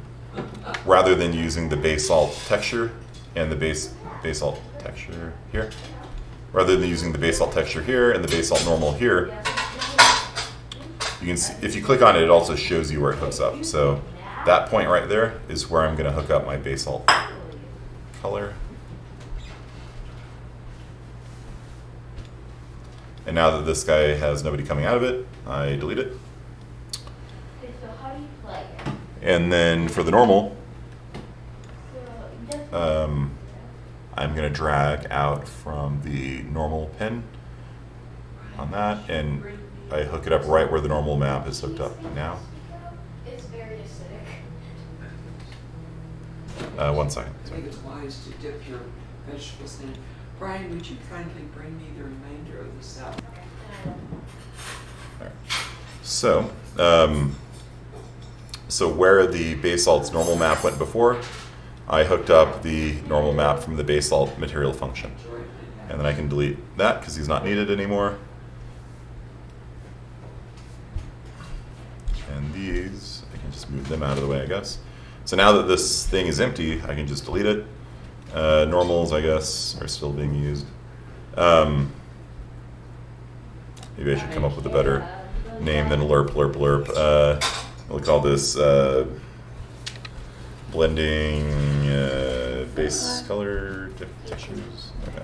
rather than using the basalt texture and the basalt texture here, rather than using the basalt texture here and the basalt normal here, you can see if you click on it, it also shows you where it hooks up. So that point right there is where I'm going to hook up my basalt color. And now that this guy has nobody coming out of it, I delete it. okay, so how do you play it? And then for the normal, So just I'm going to drag out from the normal pin on that, and I hook it up right where the normal map is hooked up now. it's very acidic. 1 second. I think it's wise to dip your vegetables in. Brian, would you kindly bring me the remainder of the salad? Alright. So, so where the basalt's normal map went before, I hooked up the normal map from the basalt material function. And then I can delete that because he's not needed anymore. And these, I can just move them out of the way, I guess. So now that this thing is empty, I can just delete it. Normals, I guess, are still being used. Maybe I should come up with a better name than lerp, lerp, lerp. We'll call this blending base color textures. Okay.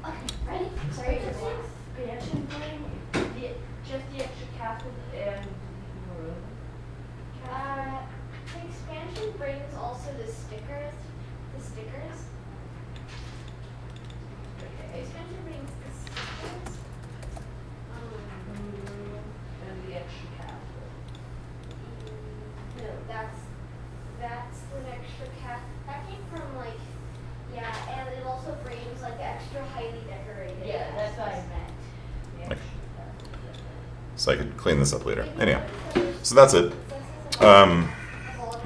Okay, ready? Sorry, expansion bring just the extra capsule and the expansion brings also the stickers. Okay, expansion brings the stickers. and the extra capsule. No, that's the extra cap. That came from like, yeah, and it also brings like the extra highly decorated. Yeah, that's what I castles. meant. The Okay. extra capsule. So I could clean this up later. Anyhow, so that's it.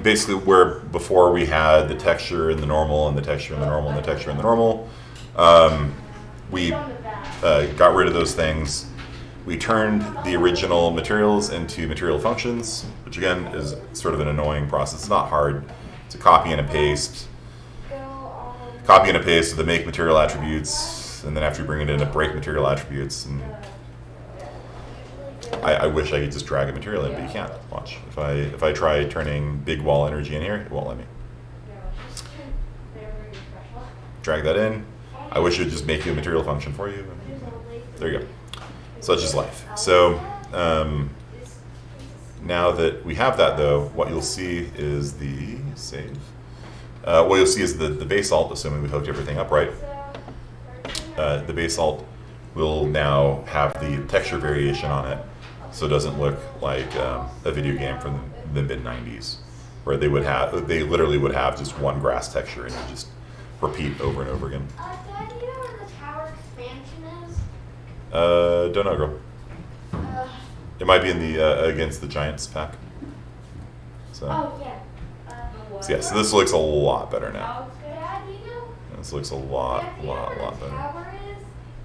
Basically, where before we had the texture and the normal and the texture and the normal and the texture and the normal, we got rid of those things. We turned the original materials into material functions, which again is sort of an annoying process. It's not hard to copy and a paste. Copy and a paste of the MakeMaterialAttributes, and then after you bring it into BreakMaterialAttributes, and I wish I could just drag a material in, but you can't. Watch. If I try turning big wall energy in here, it won't let me. Drag that in. I wish it would just make you a material function for you. There you go. Such is life. So now that we have that, though, what you'll see is the save. What you'll see is the basalt, assuming we hooked everything up right. The basalt will now have the texture variation on it, so it doesn't look like a video game from the mid-90s, where they literally would have just one grass texture and it just repeat over and over again. Dad, do you know where the tower expansion is? Don't know, girl. It might be in the against the Giants pack. So, Oh, yeah. so yeah, so this looks a lot better now. Dad, do you know This looks a lot where the better. tower is?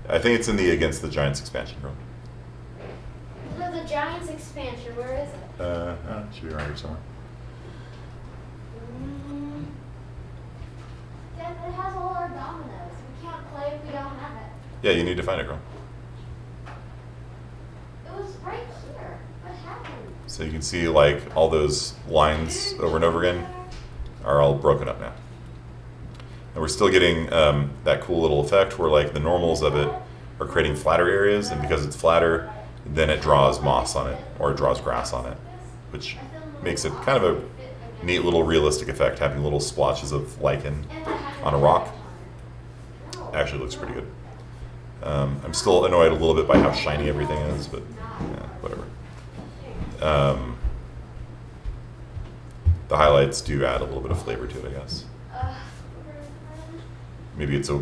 I think it's in the Against the Giants expansion room. For the Giants expansion, where is it? It should be around here somewhere. Dad, it has all our dominoes. We can't play if we don't have it. Yeah, you need to find it, girl. It was right here. What happened? So you can see like all those lines over and over again are all broken up now. And we're still getting that cool little effect where like the normals of it are creating flatter areas, and because it's flatter, then it draws moss on it, or it draws grass on it, which makes it kind of a neat little realistic effect, having little splotches of lichen on a rock. Actually looks pretty good. I'm still annoyed a little bit by how shiny everything is, but yeah, whatever. The highlights do add a little bit of flavor to it, I guess. Maybe it's a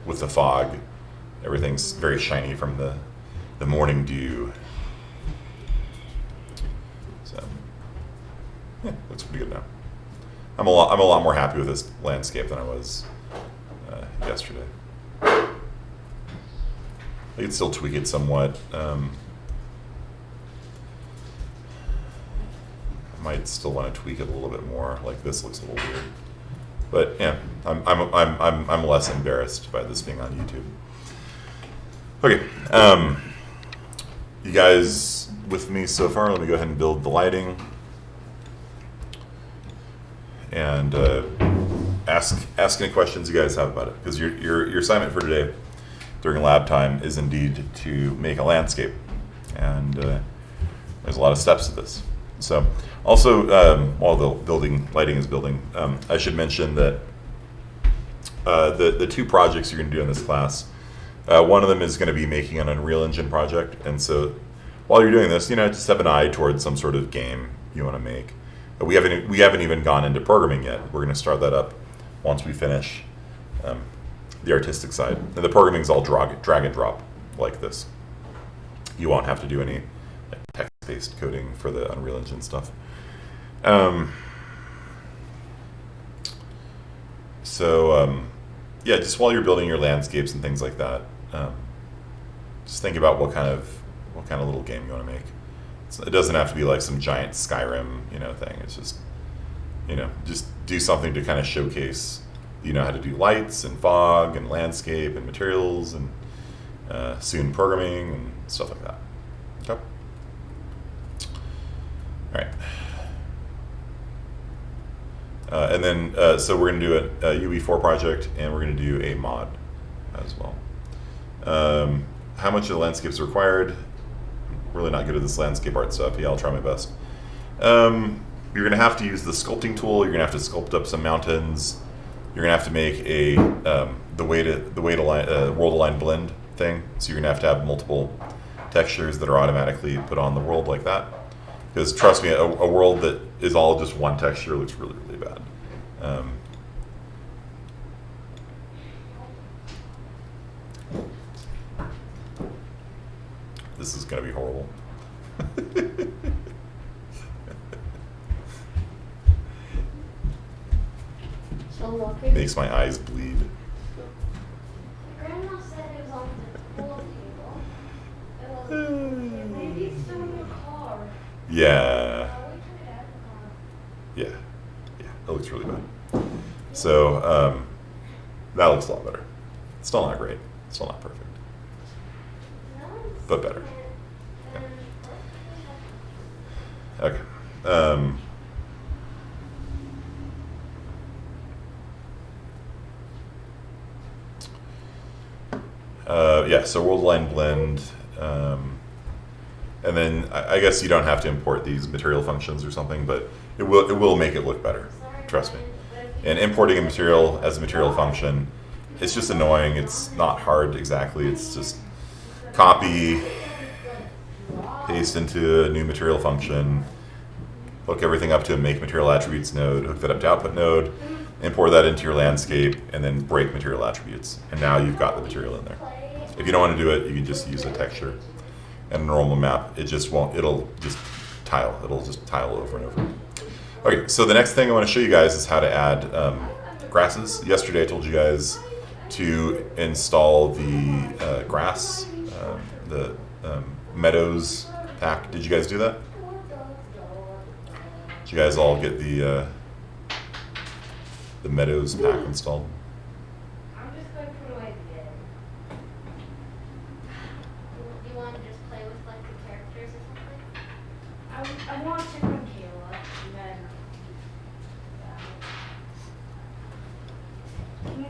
with the fog, everything's very shiny from the morning dew. So yeah, looks pretty good now. I'm a lot more happy with this landscape than I was yesterday. I could still tweak it somewhat. I might still want to tweak it a little bit more. Like this looks a little weird, but yeah, I'm less embarrassed by this being on YouTube. Okay, you guys with me so far? Let me go ahead and build the lighting and ask any questions you guys have about it, because your assignment for today during lab time is indeed to make a landscape, and there's a lot of steps to this. So also, while the lighting is building, I should mention that the two projects you're going to do in this class, one of them is going to be making an Unreal Engine project, and so while you're doing this, just have an eye towards some sort of game you want to make. We haven't even gone into programming yet. We're going to start that up once we finish the artistic side. And the programming is all drag and drop like this. You won't have to do any text-based coding for the Unreal Engine stuff. Yeah, just while you're building your landscapes and things like that, just think about what kind of little game you want to make. It doesn't have to be like some giant Skyrim, thing. It's just, just do something to kind of showcase, how to do lights and fog and landscape and materials and soon programming and stuff like that. Okay. All right. And then, so we're going to do a UE4 project, and we're going to do a mod as well. How much of the landscape is required? I'm really not good at this landscape art stuff. Yeah, I'll try my best. You're going to have to use the sculpting tool. You're going to have to sculpt up some mountains. You're going to have to make a the way to world align blend thing. So you're going to have multiple textures that are automatically put on the world like that. Because trust me, a world that is all just one texture looks really, really bad. This is going to be horrible. So lucky. Makes my eyes bleed. Grandma said it was on the pool table. Maybe it's still in the car. Yeah. We took it out of the car. Yeah, that looks really bad. So that looks a lot better. It's still not great. It's still not perfect, but better. Okay. Yeah, so world line blend, and then I guess you don't have to import these material functions or something, but it will make it look better. Trust me. And importing a material as a material function, it's just annoying. It's not hard exactly. It's just copy, paste into a new material function, hook everything up to a MakeMaterialAttributes node, hook that up to output node, import that into your landscape, and then BreakMaterialAttributes. And now you've got the material in there. If you don't want to do it, you can just use a texture and a normal map. It just won't, it'll just tile over and over. Okay, so the next thing I want to show you guys is how to add grasses. Yesterday I told you guys to install the grass, the meadows pack. Did you guys do that? Did you guys all get the meadows pack installed? I'm just going to put away the bed. You want to just play with like the characters or something? I want to check on Kayla and then.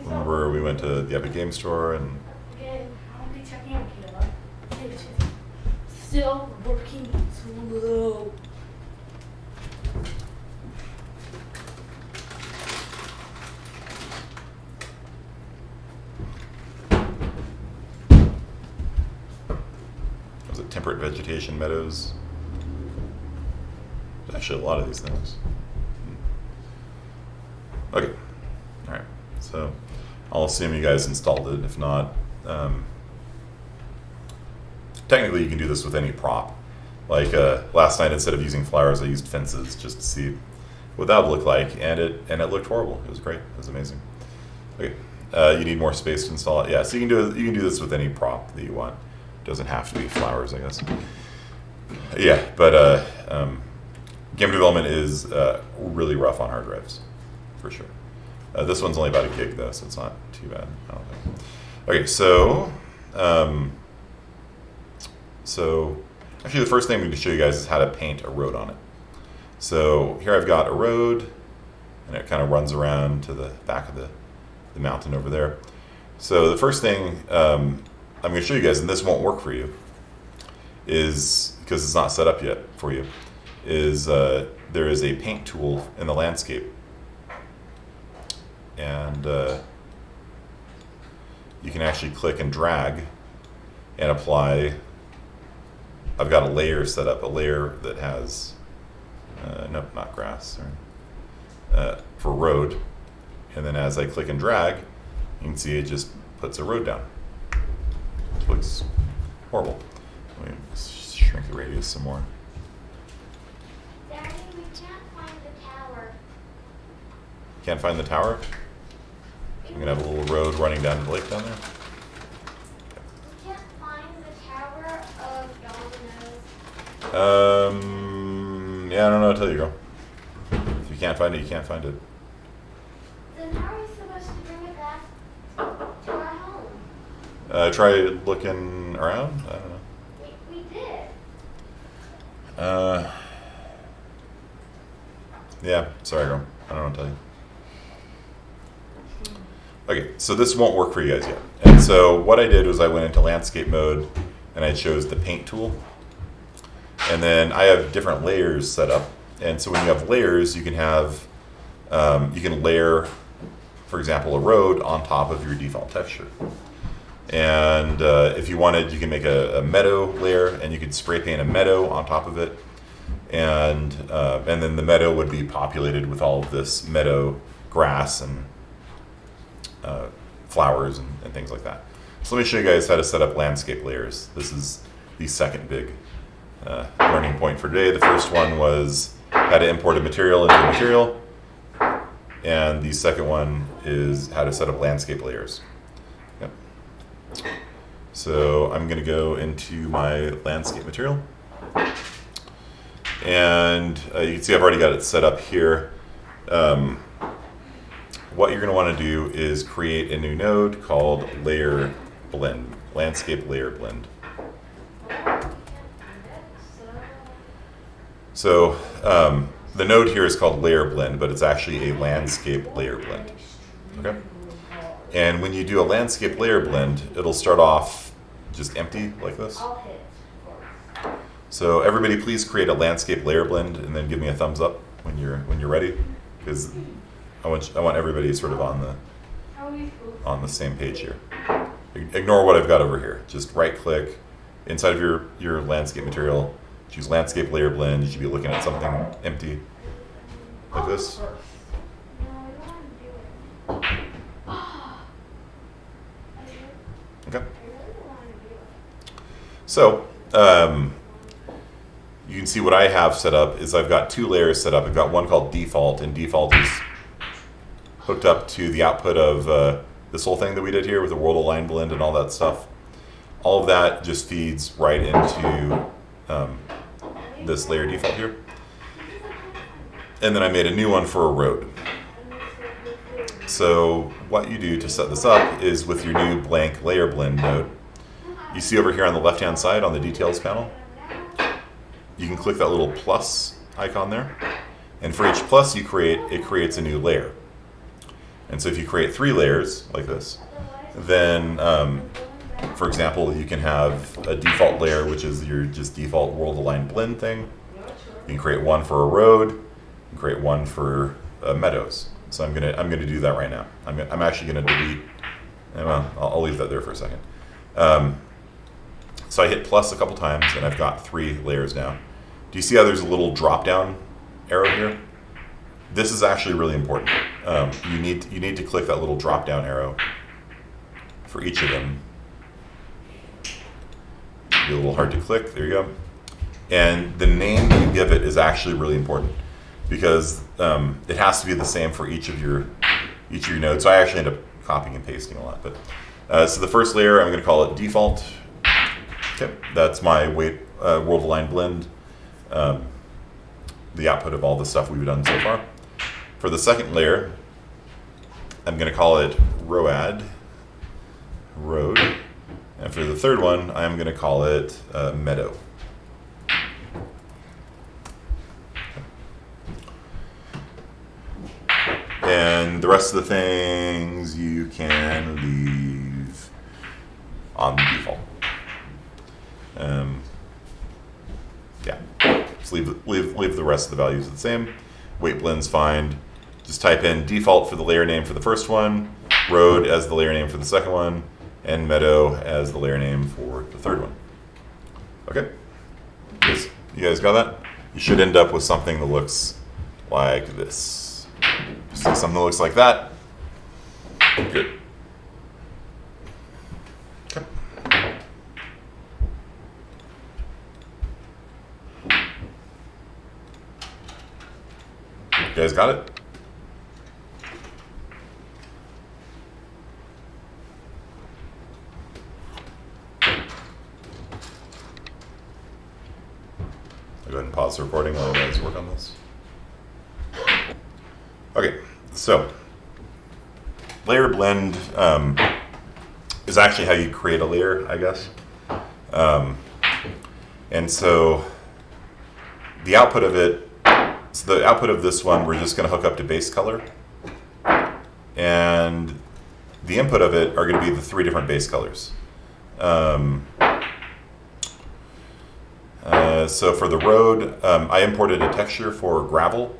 Remember we went to the Epic Game Store and Again, I'll be checking on Kayla. It's still working slow. was it temperate vegetation meadows? There's actually a lot of these things. Okay, all right. So I'll assume you guys installed it. If not, technically you can do this with any prop. Like last night, instead of using flowers, I used fences just to see what that would look like, and it looked horrible. It was great. It was amazing. Okay, you need more space to install it. Yeah, so you can do this with any prop that you want. It doesn't have to be flowers, I guess. Yeah, but game development is really rough on hard drives, for sure. This one's only about a gig though, so it's not too bad, I don't think. Okay, so actually the first thing I'm going to show you guys is how to paint a road on it. So here I've got a road, and it kind of runs around to the back of the mountain over there. So the first thing I'm going to show you guys, and this won't work for you, is because it's not set up yet for you, is there is a paint tool in the landscape. And you can actually click and drag and apply. I've got a layer set up, a layer that has, nope, not grass, sorry, for road. And then as I click and drag, you can see it just puts a road down. It looks horrible. Let me shrink the radius some more. Daddy, we can't find the tower. Can't find the tower? I'm gonna have a little road running down to the lake down there. We can't find the tower of Domino's. Yeah, I don't know what to tell you, girl. If you can't find it, you can't find it. Then how are we supposed to bring it back to our home? Try looking around? I don't know. We did. Yeah, sorry, girl. I don't know what to tell you. Okay, so this won't work for you guys yet. And so what I did was I went into landscape mode and I chose the paint tool. And then I have different layers set up. And so when you have layers, you can have, you can layer, for example, a road on top of your default texture. And if you wanted, you can make a meadow layer and you could spray paint a meadow on top of it. And then the meadow would be populated with all of this meadow grass and flowers and things like that. So let me show you guys how to set up landscape layers. This is the second big learning point for today. The first one was how to import a material into a material. And the second one is how to set up landscape layers. Yep. So I'm going to go into my landscape material. And you can see I've already got it set up here. What you're going to want to do is create a new node called Layer Blend, Landscape Layer Blend. So the node here is called Layer Blend, but it's actually a Landscape Layer Blend. Okay. And when you do a Landscape Layer Blend, it'll start off just empty like this. I'll hit, of course. So everybody, please create a Landscape Layer Blend, and then give me a thumbs up when you're ready, because I want everybody sort of on the same page here. Ignore what I've got over here. Just right click inside of your landscape material. Choose Landscape Layer Blend. You should be looking at something empty like this. No, I don't want to do it. Okay. I really don't want to do it. So you can see what I have set up is I've got two layers set up. I've got one called Default, and Default is hooked up to the output of this whole thing that we did here with the world align blend and all that stuff, all of that just feeds right into this layer default here. And then I made a new one for a road. So what you do to set this up is with your new blank layer blend node, you see over here on the left-hand side on the details panel, you can click that little plus icon there. And for each plus you create, it creates a new layer. And so if you create 3 layers like this, then for example, you can have a default layer, which is your just default world align blend thing. You can create one for a road, you can create one for meadows. So I'm gonna do that right now. I'm actually gonna delete. Well, I'll leave that there for a second. So I hit plus a couple times, and I've got 3 layers now. Do you see how there's a little drop down arrow here? This is actually really important. You need to click that little drop down arrow for each of them. Be a little hard to click. There you go. And the name that you give it is actually really important because it has to be the same for each of your nodes. So I actually end up copying and pasting a lot. But so the first layer, I'm going to call it default. Okay, that's my world align blend. The output of all the stuff we've done so far. For the second layer, I'm going to call it road. And for the third one, I'm going to call it meadow. And the rest of the things you can leave on the default. Yeah, just leave the rest of the values the same. Weight blend's fine. Just type in default for the layer name for the first one, road as the layer name for the second one, and meadow as the layer name for the third one. Okay, you guys got that? You should end up with something that looks like this. See something that looks like that? Good. Okay. You guys got it? I'll go ahead and pause the recording while you guys work on this. Okay, so layer blend is actually how you create a layer, I guess. And so the output of it, so the output of this one, we're just going to hook up to base color. And the input of it are going to be the 3 different base colors. So for the road, I imported a texture for gravel.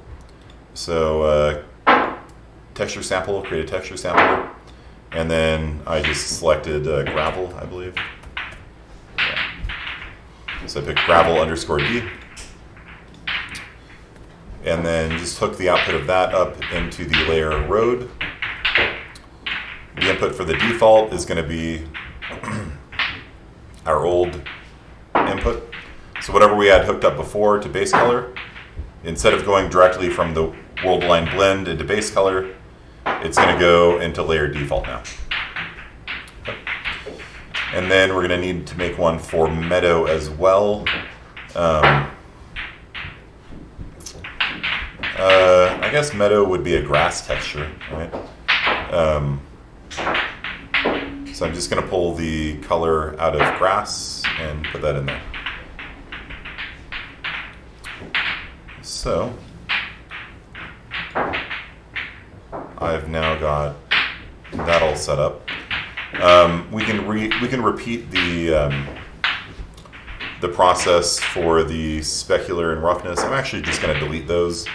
So texture sample, create a texture sample. And then I just selected gravel, I believe. Yeah. So I picked gravel _D. And then just hook the output of that up into the layer road. The input for the default is going to be our old input. So whatever we had hooked up before to base color, instead of going directly from the world align blend into base color, it's going to go into layer default now. Okay. And then we're going to need to make one for meadow as well. I guess meadow would be a grass texture, right? So I'm just going to pull the color out of grass and put that in there. So I've now got that all set up. We can repeat the process for the specular and roughness. I'm actually just going to delete those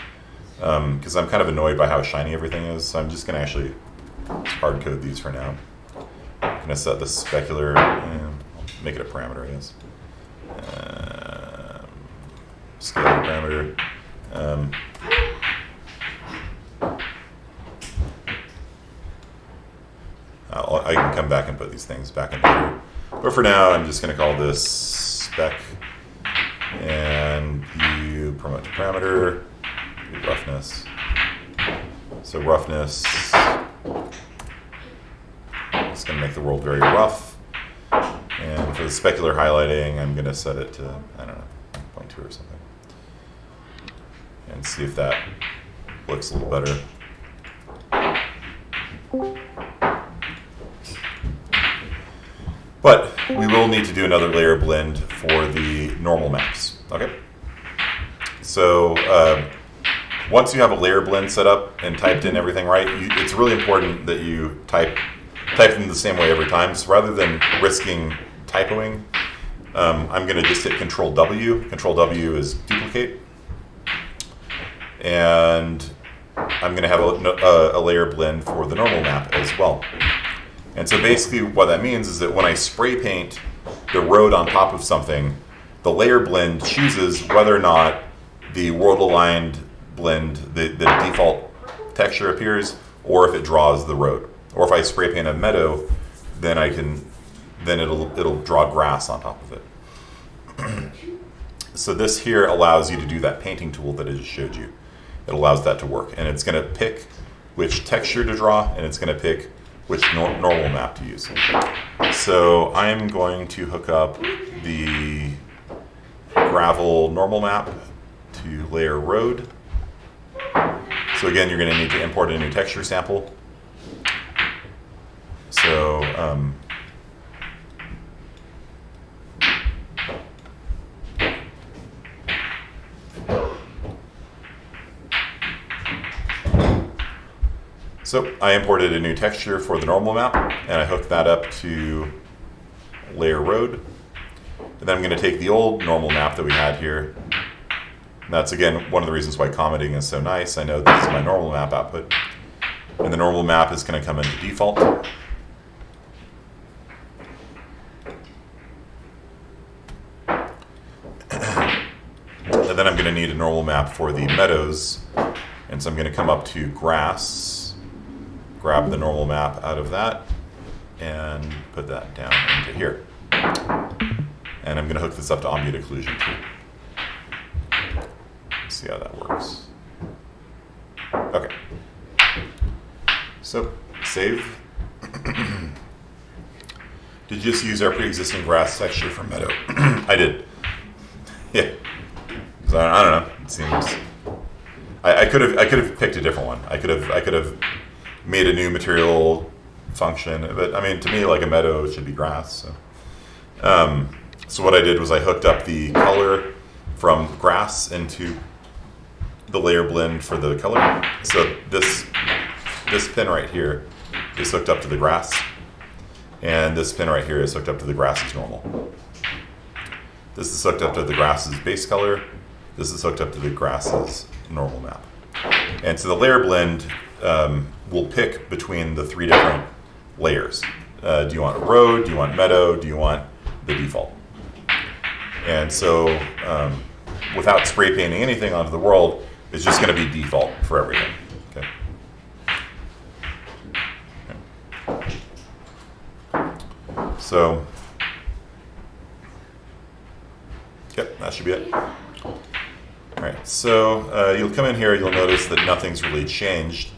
because I'm kind of annoyed by how shiny everything is. So I'm just going to actually hard code these for now. I'm going to set the specular and make it a parameter, I guess. Scale parameter. I can come back and put these things back in here. But for now, I'm just going to call this spec. And you promote to parameter, do roughness. So roughness It's going to make the world very rough. And for the specular highlighting, I'm going to set it to, I don't know, 0.2 or something. And see if that looks a little better. But we will need to do another layer blend for the normal maps. Okay. So once you have a layer blend set up and typed in everything right, it's really important that you type them the same way every time. So rather than risking typoing, I'm going to just hit Control W. Control W is duplicate. And I'm going to have a layer blend for the normal map as well. And so basically what that means is that when I spray paint the road on top of something, the layer blend chooses whether or not the world aligned blend, the default texture appears, or if it draws the road. Or if I spray paint a meadow, then it'll draw grass on top of it. So this here allows you to do that painting tool that I just showed you. It allows that to work. And it's going to pick which texture to draw, and it's going to pick which normal map to use. So I'm going to hook up the gravel normal map to layer road. So again, you're going to need to import a new texture sample. So I imported a new texture for the normal map, and I hooked that up to layer road. And then I'm going to take the old normal map that we had here. And that's, again, one of the reasons why commenting is so nice. I know this is my normal map output. And the normal map is going to come into default. And then I'm going to need a normal map for the meadows. And so I'm going to come up to grass, grab the normal map out of that, and put that down into here. And I'm going to hook this up to ambient occlusion too. Let's see how that works. Okay. So, save. Did you just use our pre-existing grass texture for meadow? I did. Yeah. So I don't know. It seems. I could have picked a different one. I could have made a new material function, but I mean, to me, like a meadow, it should be grass. So, so what I did was I hooked up the color from grass into the layer blend for the color. So this pin right here is hooked up to the grass, and this pin right here is hooked up to the grass as normal. This is hooked up to the grass's base color. This is hooked up to the grass's normal map. And so the layer blend will pick between the three different layers. Do you want a road? Do you want meadow? Do you want the default? And so without spray painting anything onto the world, it's just going to be default for everything. Okay. So, yep, that should be it. All right, so you'll come in here, you'll notice that nothing's really changed,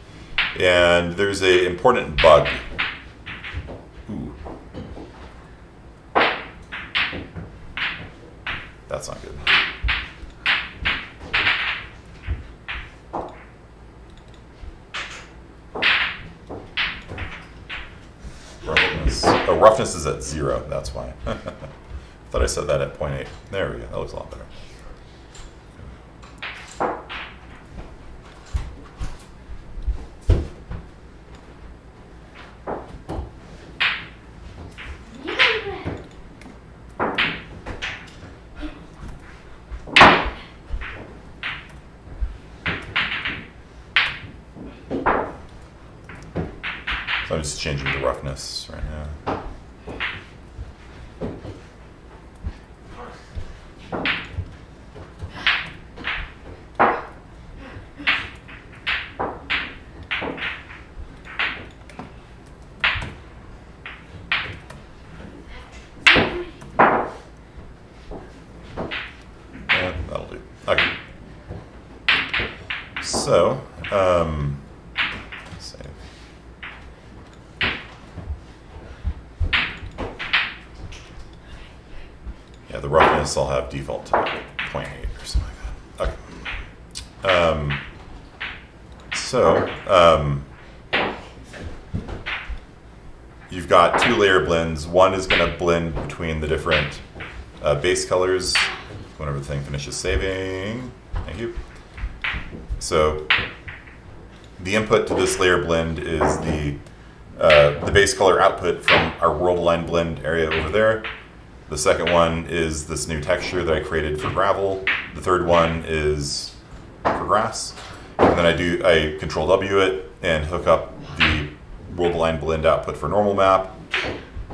and there's an important bug. Ooh. That's not good. Roughness. Oh, roughness is at 0, that's why. I thought I said that at 0.8. There we go, that looks a lot better. So I'm just changing the roughness right now. Yeah, that'll do. Okay. So, save. the roughness I'll have default to 0.8 or something like that. Okay. You've got 2 layer blends. One is going to blend between the different base colors whenever the thing finishes saving. Thank you. So the input to this layer blend is the base color output from our world align blend area over there. The second one is this new texture that I created for gravel. The third one is for grass. And then I control W it and hook up the world align blend output for normal map.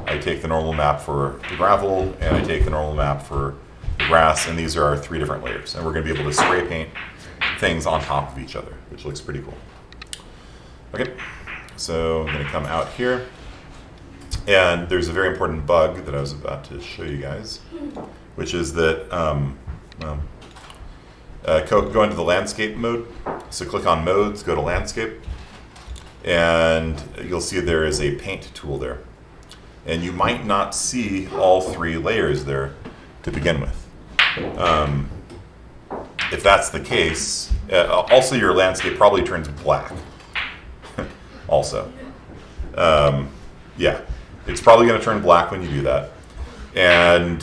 I take the normal map for the gravel, and I take the normal map for the grass, and these are our 3 different layers. And we're going to be able to spray paint things on top of each other, which looks pretty cool. Okay, so I'm going to come out here, and there's a very important bug that I was about to show you guys, which is that go into the landscape mode. So click on modes, go to landscape, and you'll see there is a paint tool there. And you might not see all 3 layers there to begin with. If that's the case, also your landscape probably turns black. Also. Yeah, it's probably going to turn black when you do that. And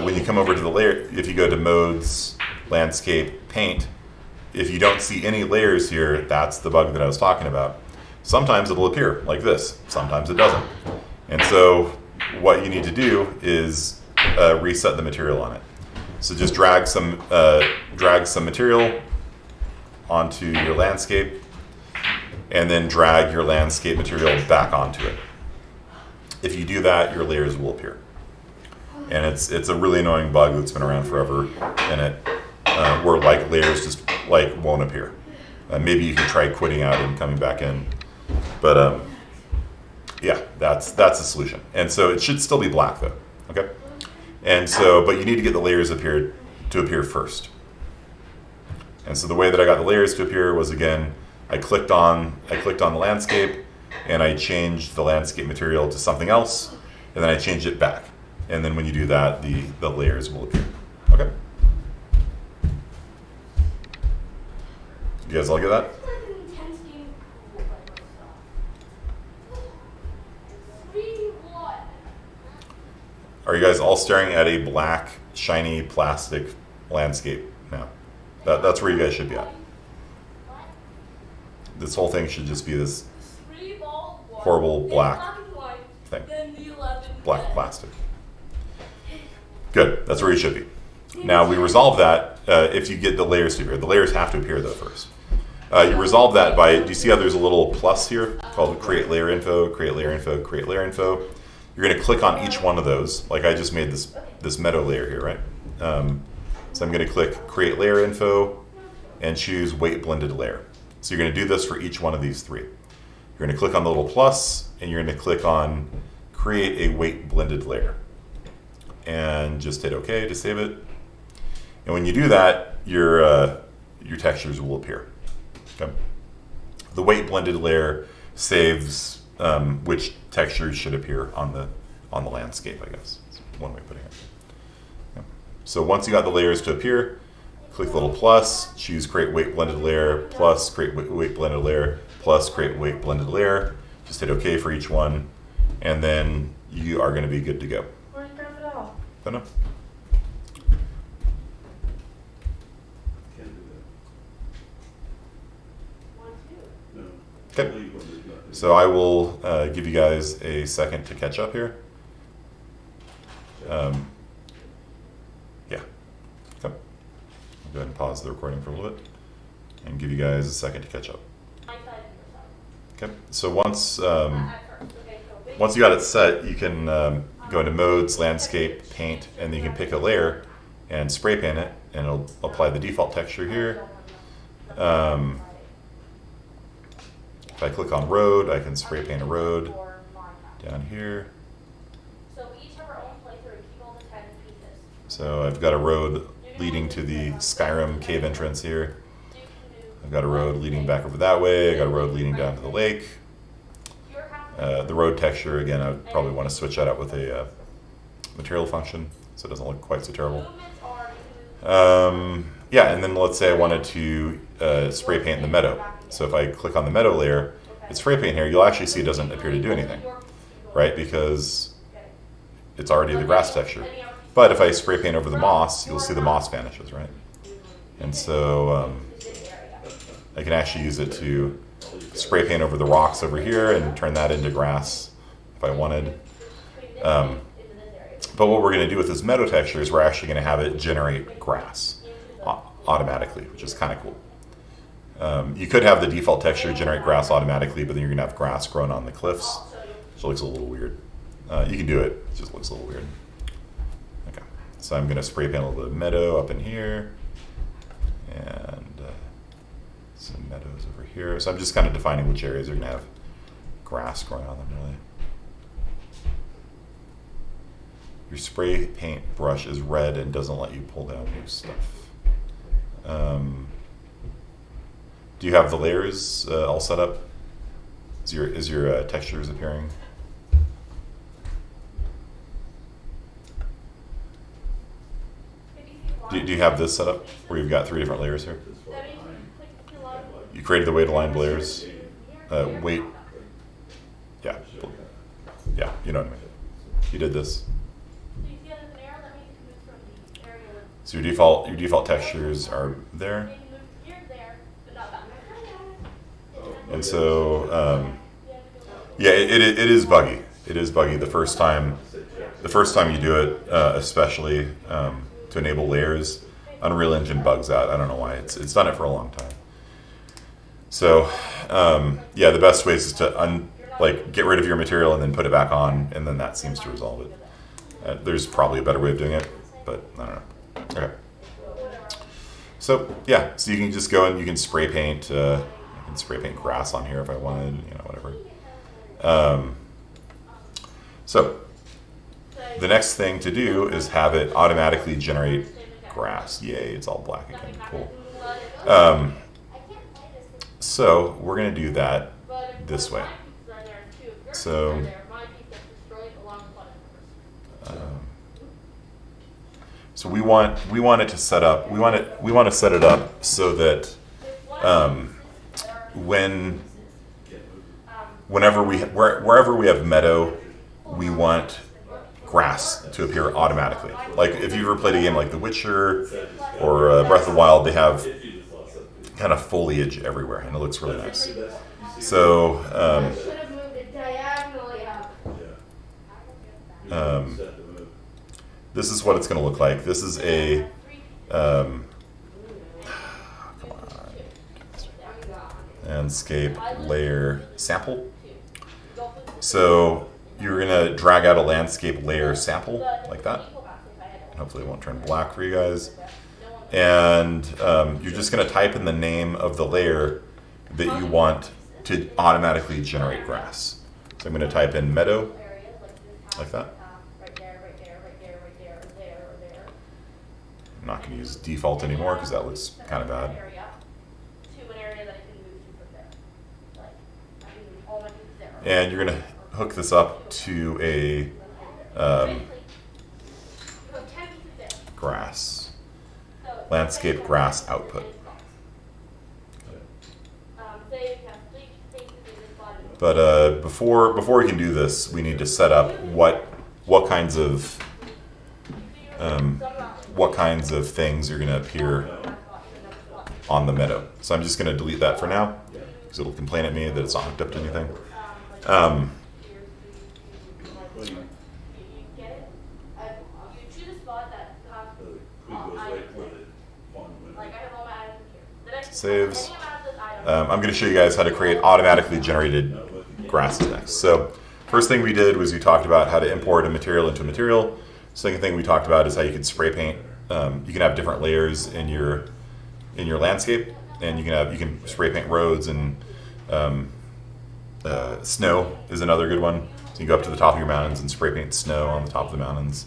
when you come over to the layer, if you go to modes, landscape, paint, if you don't see any layers here, that's the bug that I was talking about. Sometimes it'll appear like this, sometimes it doesn't. And so what you need to do is reset the material on it. So just drag some material onto your landscape, and then drag your landscape material back onto it. If you do that, your layers will appear. And it's a really annoying bug that's been around forever, and where like layers just like won't appear. Maybe you can try quitting out and coming back in, but yeah, that's the solution. And so it should still be black though. Okay. And so, but you need to get the layers to appear first. And so the way that I got the layers to appear was, again, I clicked on the landscape, and I changed the landscape material to something else, and then I changed it back. And then when you do that, the layers will appear. Okay. You guys all get that? It's like an intense game of pool, like stuff. It's 3-1. Are you guys all staring at a black, shiny, plastic landscape now? That's where you guys should be at. This whole thing should just be this horrible black thing. Black plastic. Good, that's where you should be. Now we resolve that if you get the layers to appear. The layers have to appear though first. You resolve that by, do you see how there's a little plus here called create layer info, create layer info, create layer info? You're going to click on each one of those, like I just made this meadow layer here, right? So I'm going to click create layer info and choose weight blended layer. So you're going to do this for each one of these 3. You're going to click on the little plus, and you're going to click on create a weight blended layer. And just hit OK to save it. And when you do that, your textures will appear. Okay. The weight blended layer saves which textures should appear on the landscape, I guess. That's one way of putting it. Okay. So once you got the layers to appear, click the little plus, choose create weight blended layer, plus create weight blended layer, plus create weight blended layer. Just hit OK for each one, and then you are going to be good to go. Where's Grandpa? Don't know. Can't do that. No. Okay. Leave when there's nothing. So I will give you guys a second to catch up here. Yeah. Okay. I'll go ahead and pause the recording for a little bit and give you guys a second to catch up. Okay. So once you got it set, you can go into modes, landscape, paint, and then you can pick a layer and spray paint it, and it'll apply the default texture here. If I click on road, I can spray paint a road down here. So we each have our own playthrough and keep all the 10 pieces. So I've got a road leading to the Skyrim cave entrance here. I've got a road leading back over that way. I got a road leading down to the lake. The road texture, again, I would probably want to switch that out with a material function. so it doesn't look quite so terrible. Movements are Yeah, and then let's say I wanted to spray paint the meadow. So if I click on the meadow layer, it's spray paint here, you'll actually see it doesn't appear to do anything, right? Because it's already the grass texture. But if I spray paint over the moss, you'll see the moss vanishes, right? And so I can actually use it to spray paint over the rocks over here and turn that into grass if I wanted. But what we're going to do with this meadow texture is we're actually going to have it generate grass automatically, which is kind of cool. You could have the default texture generate grass automatically, but then you're going to have grass growing on the cliffs, which looks a little weird. You can do it, it just looks a little weird. Okay, so I'm going to spray paint a little bit of meadow up in here, and some meadows over here. So I'm just kind of defining which areas are going to have grass growing on them, really. Your spray paint brush is red and doesn't let you pull down new stuff. Do you have the layers all set up? Is your textures appearing? Do you have this set up where you've got 3 different layers here? You created the weight aligned layers. Weight. Yeah. Yeah, you know what I mean. You did this. So your default textures are there. And so yeah, it is buggy. It is buggy the first time you do it, especially to enable layers. Unreal Engine bugs out. I don't know why. It's done it for a long time. So yeah, the best way is to get rid of your material and then put it back on, and then that seems to resolve it. There's probably a better way of doing it, but I don't know. Okay. So yeah, so you can just go and you can spray paint. I can spray paint grass on here if I wanted, whatever. So the next thing to do is have it automatically generate grass. Yay, it's all black again. Cool. So we're going to do that this way. So so we want it to set up. We want to set it up so that wherever we have meadow, we want grass to appear automatically. Like if you've ever played a game like The Witcher or Breath of the Wild, they have kind of foliage everywhere, and it looks really nice. So this is what it's going to look like. This is a landscape layer sample. So you're going to drag out a landscape layer sample like that. Hopefully it won't turn black for you guys. And you're just going to type in the name of the layer that you want to automatically generate grass. So I'm going to type in meadow like that. I'm not going to use default anymore because that looks kind of bad. And you're going to hook this up to a grass, landscape grass output. But before we can do this, we need to set up what kinds of things are going to appear on the meadow. So I'm just going to delete that for now because it'll complain at me that it's not hooked up to anything. Saves. I'm going to show you guys how to create automatically generated grasses next. So first thing we did was we talked about how to import a material into a material. Second thing we talked about is how you can spray paint. You can have different layers in your landscape, and you can spray paint roads, and snow is another good one. So you go up to the top of your mountains and spray paint snow on the top of the mountains,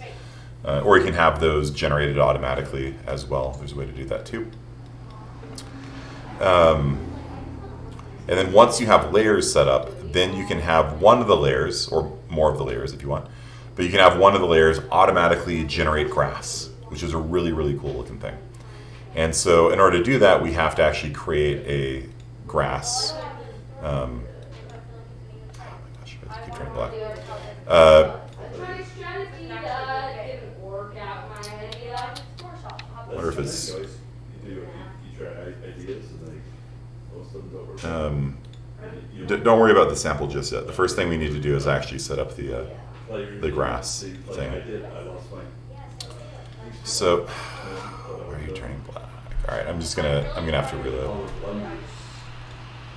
or you can have those generated automatically as well. There's a way to do that too. And then once you have layers set up, then you can have one of the layers, or more of the layers if you want, but you can have one of the layers automatically generate grass, which is a really, really cool looking thing. And so in order to do that, we have to actually create a grass. Oh my gosh, I keep turning black. I wonder if it's... You try ideas and like most of them don't work. Don't worry about the sample just yet. The first thing we need to do is actually set up the grass thing. I did. I lost mine. So, why are you turning black? All right, I'm gonna have to reload.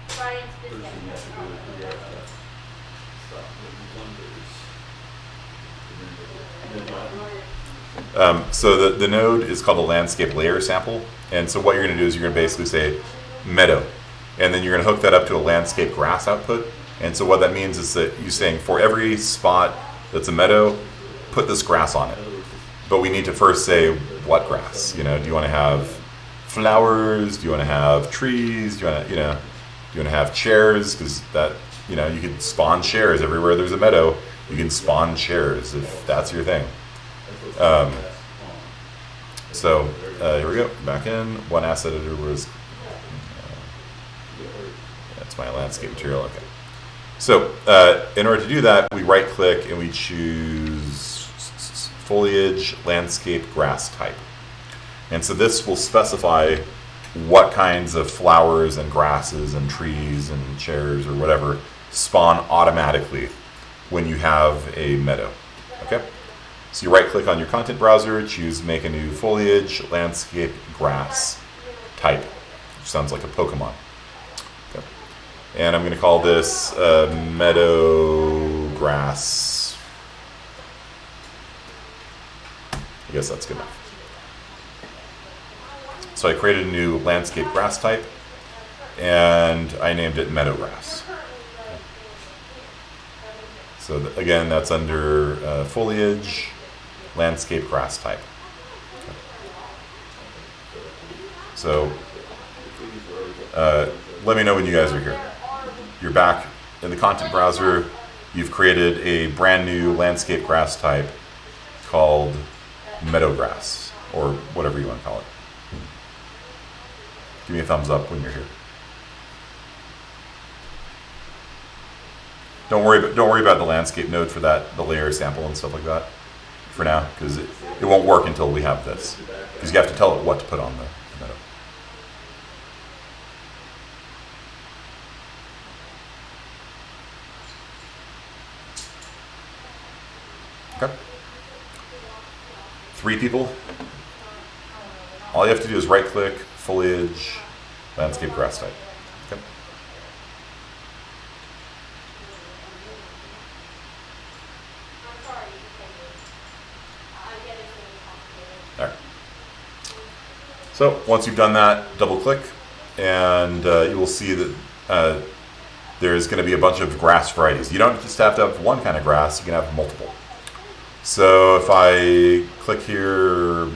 First thing you have to do is figure out how to stop making blunders. So the node is called a landscape layer sample, and so what you're going to do is you're going to basically say meadow, and then you're going to hook that up to a landscape grass output. And so what that means is that you're saying for every spot that's a meadow, put this grass on it. But we need to first say what grass. You know, do you want to have flowers? Do you want to have trees? Do you want to, do you want to have chairs? Because that, you can spawn chairs everywhere there's a meadow. You can spawn chairs if that's your thing. So here we go, back in. One asset editor was, that's my landscape material, okay. So in order to do that, we right click and we choose foliage, landscape, grass type. And so this will specify what kinds of flowers and grasses and trees and chairs or whatever spawn automatically when you have a meadow, okay? So you right click on your content browser, choose make a new foliage, landscape, grass type, which sounds like a Pokemon. Okay. And I'm going to call this meadow grass. I guess that's good enough. So I created a new landscape grass type, and I named it meadow grass. So again, that's under foliage, landscape grass type. So let me know when you guys are here. You're back in the content browser. You've created a brand new landscape grass type called meadow grass, or whatever you want to call it. Give me a thumbs up when you're here. Don't worry about the landscape node for that, the layer sample and stuff like that for now, because it won't work until we have this. Because you have to tell it what to put on the meadow. Okay. 3 people. All you have to do is right click, foliage, landscape grass type. Okay. All right. So once you've done that, double click, and you will see that there's going to be a bunch of grass varieties. You don't just have to have one kind of grass, you can have multiple. So if I click here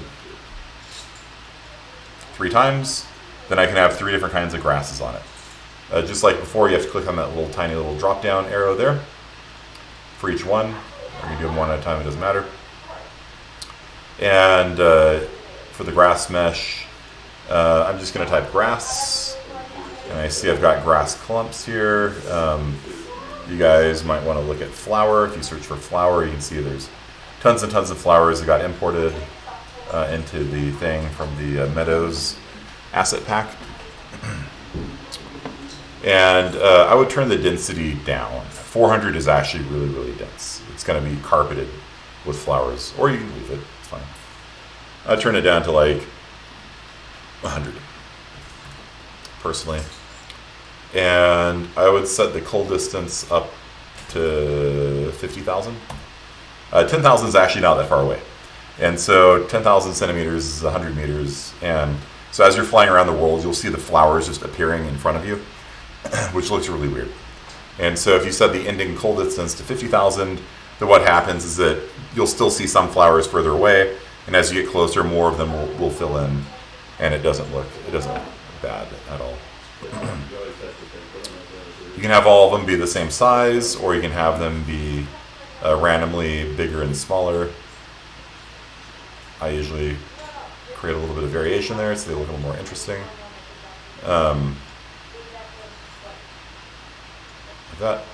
3 times, then I can have 3 different kinds of grasses on it. Just like before, you have to click on that little tiny little drop down arrow there for each one. Or you do them one at a time, it doesn't matter. And for the grass mesh, I'm just going to type grass. And I see I've got grass clumps here. You guys might want to look at flower. If you search for flower, you can see there's tons and tons of flowers that got imported into the thing from the Meadows asset pack. And I would turn the density down. 400 is actually really, really dense. It's going to be carpeted with flowers, or you can leave it, it's fine. I'd turn it down to like 100, personally. And I would set the cull distance up to 50,000. 10,000 is actually not that far away. And so 10,000 centimeters is 100 meters. And so as you're flying around the world, you'll see the flowers just appearing in front of you, which looks really weird. And so if you set the ending cull distance to 50,000, then what happens is that you'll still see some flowers further away. And as you get closer, more of them will fill in. And it doesn't look bad at all. You can have all of them be the same size, or you can have them be randomly bigger and smaller. I usually create a little bit of variation there so they look a little more interesting. Like that.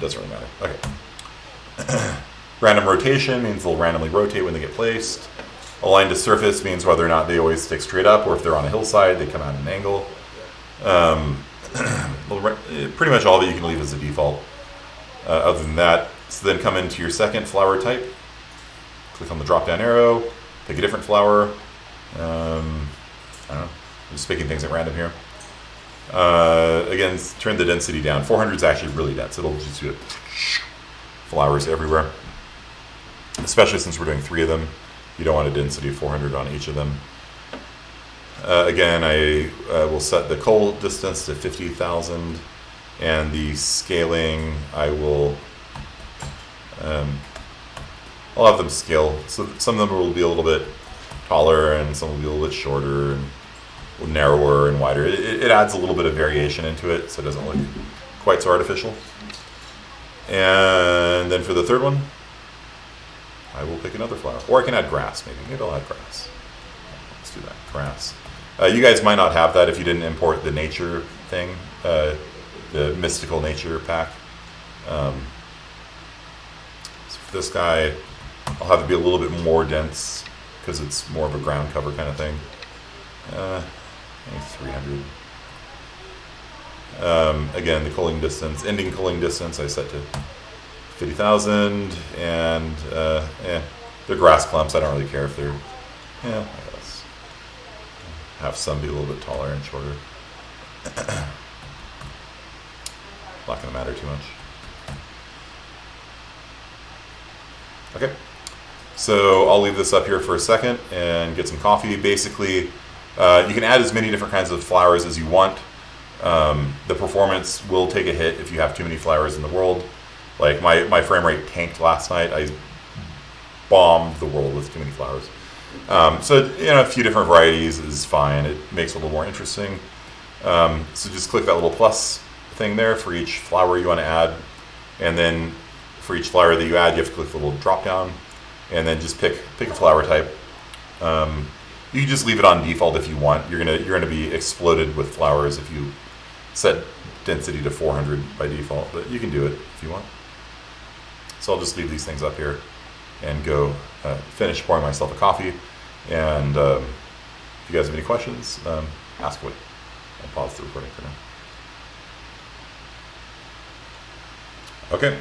Doesn't really matter. Okay. Random rotation means they'll randomly rotate when they get placed. Aligned to surface means whether or not they always stick straight up, or if they're on a hillside, they come out at an angle. Pretty much all that you can leave as a default. Other than that, so then come into your second flower type. Click on the drop-down arrow, pick a different flower. I don't know. I'm just picking things at random here. Again, turn the density down. 400 is actually really dense. It'll just do flowers everywhere. Especially since we're doing 3 of them. You don't want a density of 400 on each of them. Again, I will set the cull distance to 50,000, and the scaling I will. I'll have them scale. So some of them will be a little bit taller, and some will be a little bit shorter, and narrower and wider. It adds a little bit of variation into it, so it doesn't look quite so artificial. And then for the third one, I will pick another flower. Or I can add grass, maybe. Maybe I'll add grass. Let's do that. Grass. You guys might not have that if you didn't import the nature thing, the mystical nature pack. So for this guy, I'll have it be a little bit more dense because it's more of a ground cover kind of thing. Maybe 300. Again, the culling distance, ending culling distance, I set to 50,000, and they're grass clumps. I don't really care if they're, I guess. Have some be a little bit taller and shorter. Not going to matter too much. Okay, so I'll leave this up here for a second and get some coffee. Basically, you can add as many different kinds of flowers as you want. The performance will take a hit if you have too many flowers in the world. Like my frame rate tanked last night. I bombed the world with too many flowers. So a few different varieties is fine. It makes it a little more interesting. So just click that little plus thing there for each flower you want to add, and then for each flower that you add, you have to click the little drop down, and then just pick a flower type. You can just leave it on default if you want. You're gonna be exploded with flowers if you set density to 400 by default, but you can do it if you want. So I'll just leave these things up here and go finish pouring myself a coffee. And if you guys have any questions, ask away. I'll pause the recording for now. Okay,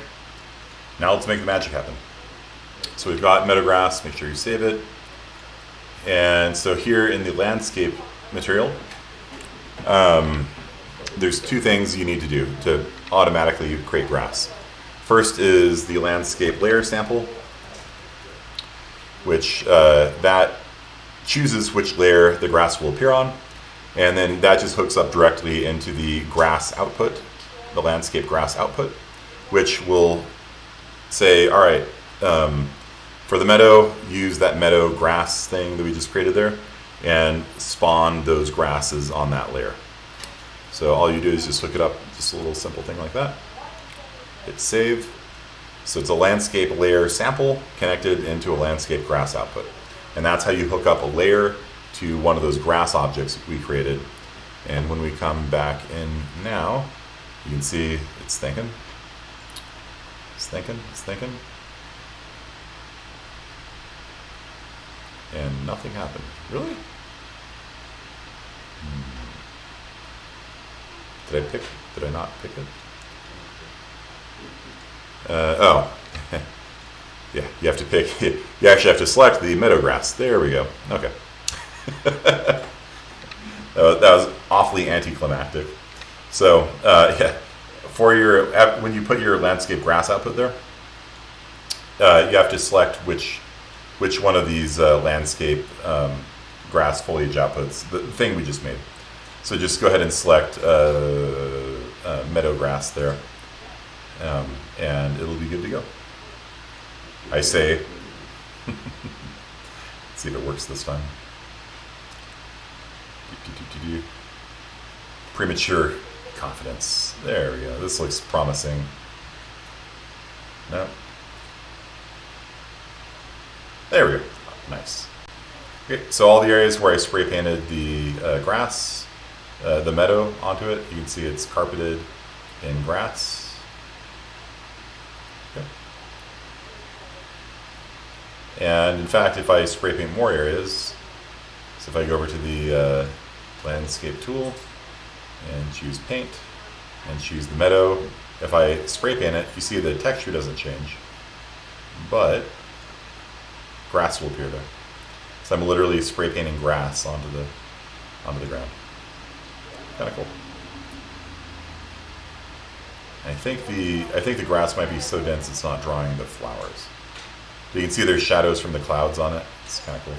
now let's make the magic happen. So we've got meadowgrass, make sure you save it. And so here in the landscape material, there's 2 things you need to do to automatically create grass. First is the landscape layer sample, which that chooses which layer the grass will appear on, and then that just hooks up directly into the grass output, the landscape grass output, which will say, all right, for the meadow, use that meadow grass thing that we just created there, and spawn those grasses on that layer. So all you do is just hook it up, just a little simple thing like that. Hit save. So it's a landscape layer sample connected into a landscape grass output. And that's how you hook up a layer to one of those grass objects we created. And when we come back in now, you can see it's thinking. It's thinking, it's thinking. And nothing happened. Really? Did I pick? Did I not pick it? Oh. Yeah, you have to pick. You actually have to select the meadow grass. There we go. Okay. That was awfully anticlimactic. So, yeah, for your when you put your landscape grass output there, you have to select which one of these landscape grass foliage outputs, the thing we just made. So just go ahead and select meadow grass there, and it'll be good to go. I say, let's see if it works this time. premature confidence. There we go. This looks promising. No. There we go. Nice. Okay, so all the areas where I spray painted the grass, the meadow onto it, you can see it's carpeted in grass. Okay. And in fact, if I spray paint more areas, so if I go over to the landscape tool and choose paint and choose the meadow, if I spray paint it, you see the texture doesn't change, but grass will appear there. So I'm literally spray painting grass onto the ground. Kind of cool. I think the grass might be so dense it's not drawing the flowers. You can see there's shadows from the clouds on it. It's kind of cool.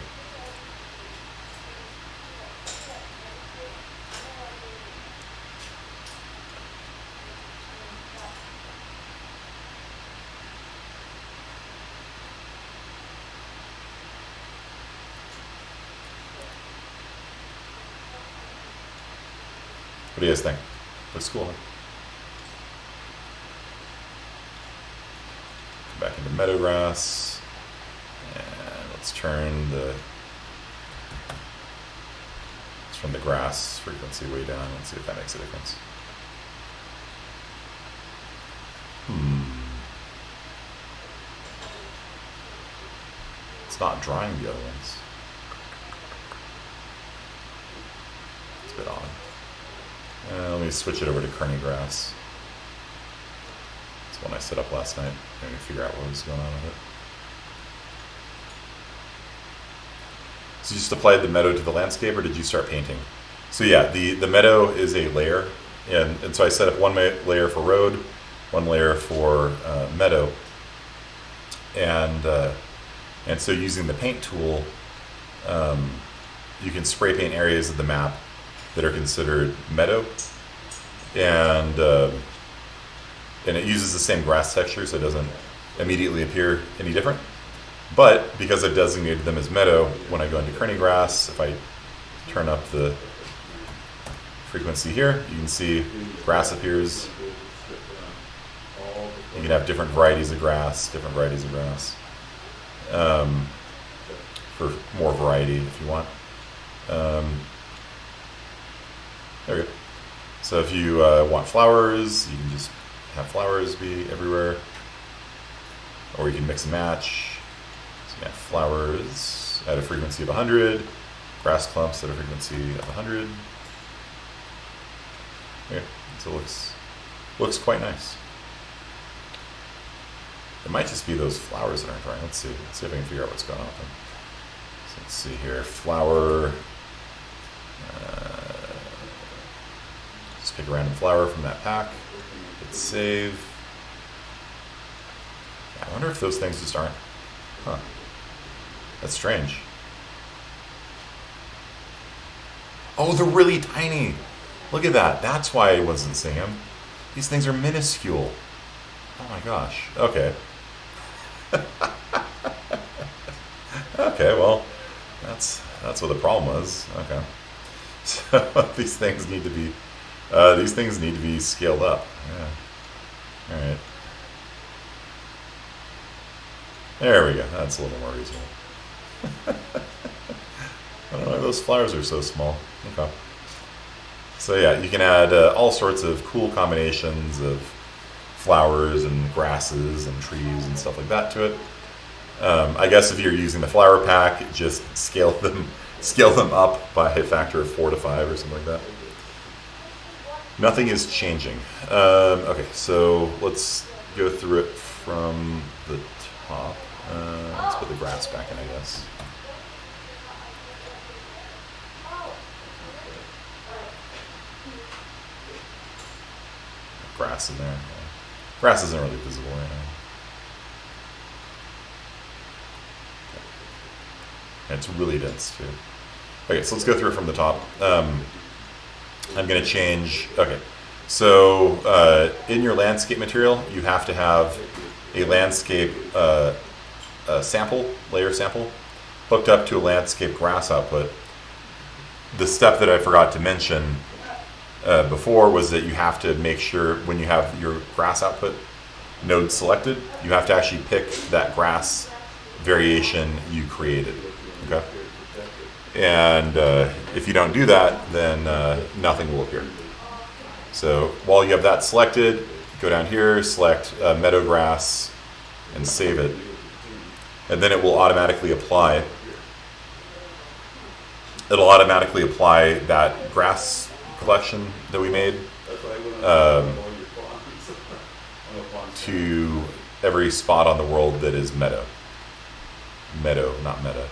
What do you guys think? Looks cool, huh? Come back into meadow grass. And let's turn the grass frequency way down and see if that makes a difference. It's not drawing the other ones. It's a bit odd. Let me switch it over to Kearney grass. That's one I set up last night. I'm going to figure out what was going on with it. So you just applied the meadow to the landscape, or did you start painting? So yeah, the meadow is a layer, and so I set up one layer for road, one layer for meadow, and so using the paint tool, you can spray paint areas of the map that are considered meadow, and it uses the same grass texture, so it doesn't immediately appear any different. But because I've designated them as meadow, when I go into Kearney grass, if I turn up the frequency here, you can see grass appears. You can have different varieties of grass, for more variety if you want. There we go. So if you want flowers, you can just have flowers be everywhere, or you can mix and match. So you have flowers at a frequency of 100, grass clumps at a frequency of 100. Yeah, so it looks quite nice. It might just be those flowers that aren't drawing. Let's see if I can figure out what's going on with them. So let's see here, flower. Just pick a random flower from that pack. Hit save. I wonder if those things just aren't. Huh. That's strange. Oh, they're really tiny. Look at that. That's why I wasn't seeing them. These things are minuscule. Oh my gosh. Okay. Okay, well, that's what the problem was. Okay. So these things need to be scaled up. Yeah. All right. There we go. That's a little more reasonable. I don't know why those flowers are so small. Okay. So yeah, you can add all sorts of cool combinations of flowers and grasses and trees and stuff like that to it. I guess if you're using the flower pack, just scale them up by a factor of 4 to 5 or something like that. Nothing is changing. Okay, so let's go through it from the top. Let's put the grass back in, I guess. Grass in there. Yeah. Grass isn't really visible right now. And it's really dense too. Okay, so let's go through it from the top. I'm going to change. Okay, so in your landscape material, you have to have a landscape layer sample, hooked up to a landscape grass output. The step that I forgot to mention before was that you have to make sure when you have your grass output node selected, you have to actually pick that grass variation you created. Okay, and if you don't do that, then nothing will appear. So while you have that selected, go down here, select meadow grass, and save it, and then it will automatically apply. It'll automatically apply that grass collection that we made to every spot on the world that is meadow. Meadow, not meta.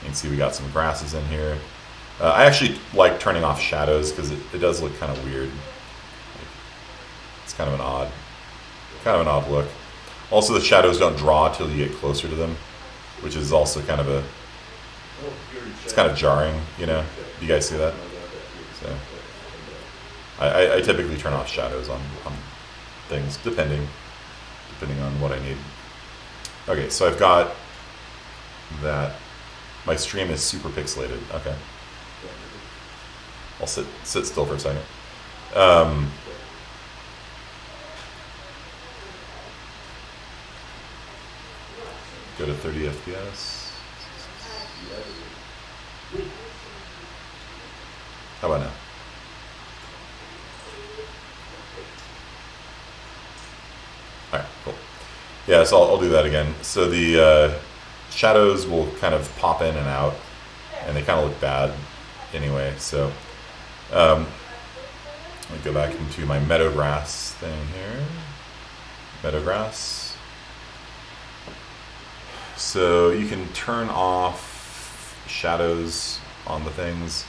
You can see we got some grasses in here. I actually like turning off shadows because it does look kind of weird. It's kind of an odd look. Also, the shadows don't draw till you get closer to them, which is also kind of it's kind of jarring, you know. You guys see that? So I typically turn off shadows on things depending on what I need. Okay, so I've got that. My stream is super pixelated. Okay, I'll sit still for a second. Go to 30 FPS. How about now? All right, cool. Yeah, so I'll do that again. So the shadows will kind of pop in and out, and they kind of look bad anyway. So let me go back into my meadow grass thing here. Meadow grass. So you can turn off shadows on the things.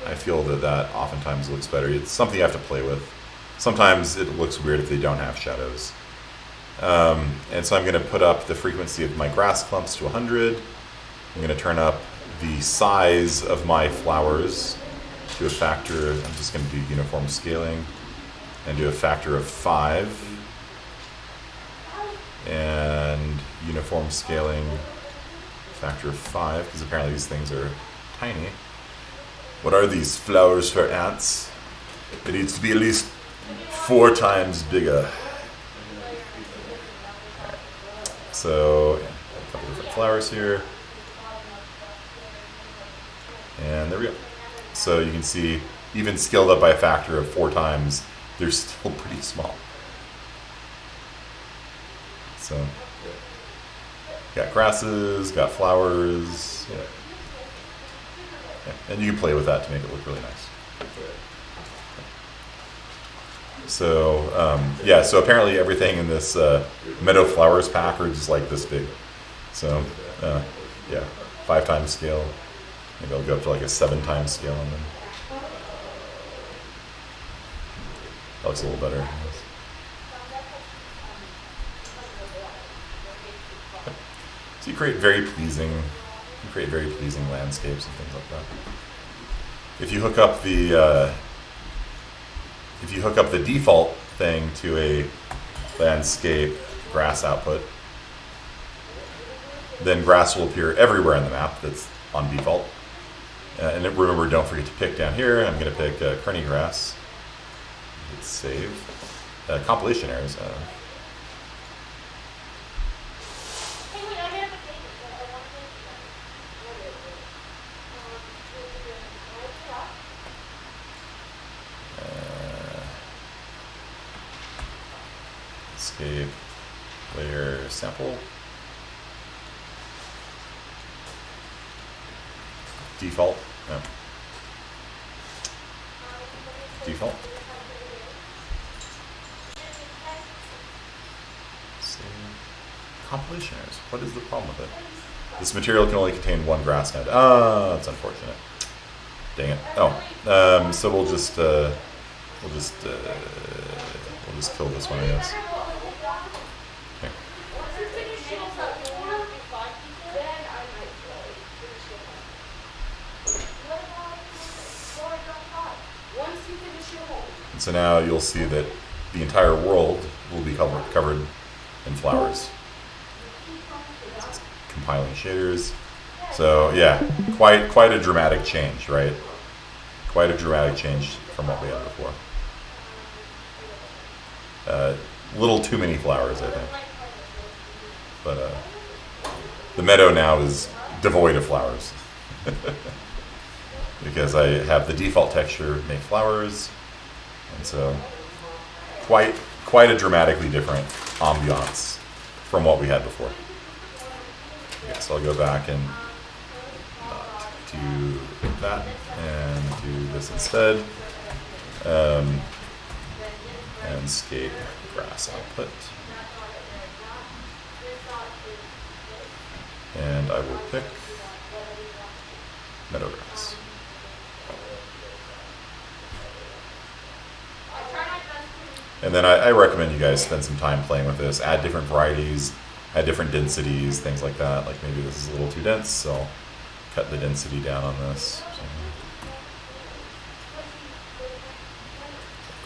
I feel that oftentimes looks better. It's something you have to play with. Sometimes it looks weird if they don't have shadows. And so I'm going to put up the frequency of my grass clumps to 100. I'm going to turn up the size of my flowers to a factor. I'm just going to do uniform scaling and do a factor of 5. And uniform scaling factor of 5, because apparently these things are tiny. What are these flowers for ants? It needs to be at least 4 times bigger. So, yeah, a couple different flowers here. And there we go. So you can see, even scaled up by a factor of 4 times, they're still pretty small. So, got grasses, got flowers, yeah. And you can play with that to make it look really nice. So, yeah, so apparently everything in this meadow flowers pack are just like this big. So, yeah, 5 times scale. Maybe I'll go up to like a 7 times scale and then that looks a little better. So you create very pleasing landscapes and things like that. If you hook up the default thing to a landscape grass output, then grass will appear everywhere in the map that's on default. And remember, don't forget to pick down here. I'm going to pick Kearney grass. Hit save. Compilation errors. Escape layer sample. Default. No. Default. Save. Compilation errors. What is the problem with it? This material can only contain 1 grass node. Ah, that's unfortunate. Dang it. Oh, so we'll just kill this one, I guess. Okay. And so now you'll see that the entire world will be covered in flowers. It's compiling shaders. So yeah, quite a dramatic change, right? Quite a dramatic change from what we had before. Little too many flowers, I think. But the meadow now is devoid of flowers. Because I have the default texture make flowers, and so quite a dramatically different ambiance from what we had before. Okay, so I'll go back and not do that and do this instead. Landscape grass output. And I will pick meadow grass. And then I recommend you guys spend some time playing with this, add different varieties, add different densities, things like that. Like maybe this is a little too dense, so I'll cut the density down on this.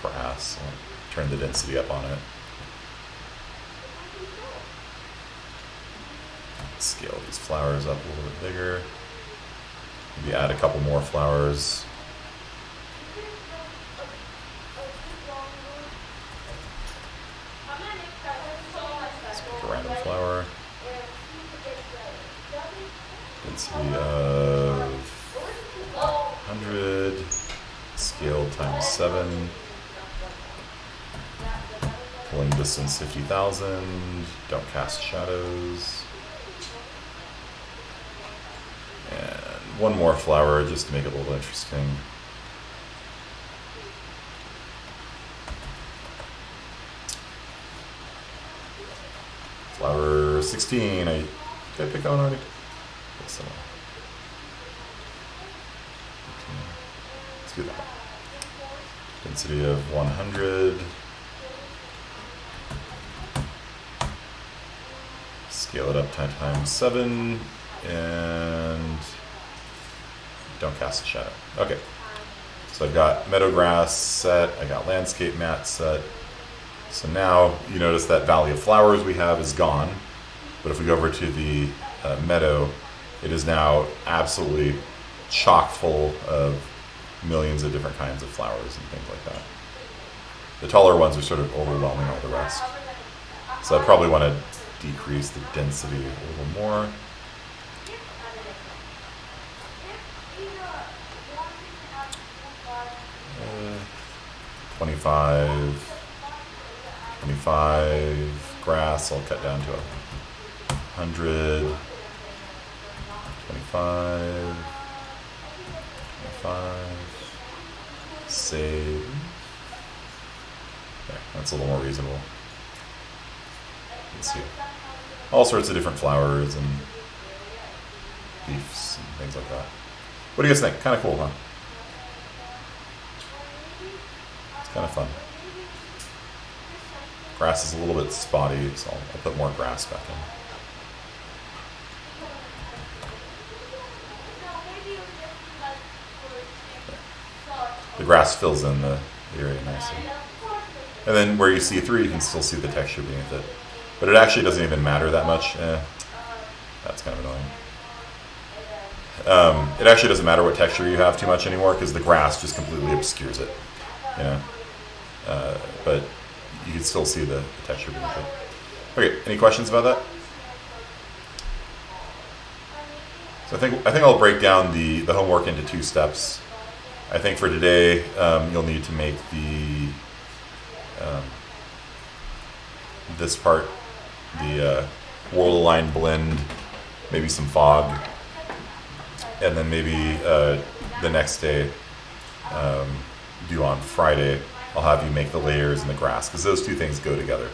Grass, I'll turn the density up on it. Scale these flowers up a little bit bigger. Maybe add a couple more flowers. Let's pick a random flower. Density of 100. Scale times 7. Pulling distance 50,000. Don't cast shadows. And one more flower just to make it a little interesting. Flower 16. Did I pick that one already? Let's do that. Density of 100. Scale it up times 7. And don't cast a shadow. Okay. So I've got meadow grass set. I got landscape mat set. So now you notice that valley of flowers we have is gone. But if we go over to the meadow, it is now absolutely chock full of millions of different kinds of flowers and things like that. The taller ones are sort of overwhelming all the rest. So I probably want to decrease the density a little more. 25 grass, I'll cut down to 100, 25, save. There, that's a little more reasonable. Let's see. All sorts of different flowers and leaves and things like that. What do you guys think? Kind of cool, huh? Kind of fun. Grass is a little bit spotty, so I'll put more grass back in. The grass fills in the area nicely. And then where you see through, you can still see the texture beneath it. But it actually doesn't even matter that much. That's kind of annoying. It actually doesn't matter what texture you have too much anymore because the grass just completely obscures it. You know? But you can still see the texture beneath it. Okay, any questions about that? So I think I'll break down the homework into 2 steps. I think for today, you'll need to make the this part, the world align blend, maybe some fog, and then maybe the next day, due on Friday, I'll have you make the layers in the grass, because those 2 things go together,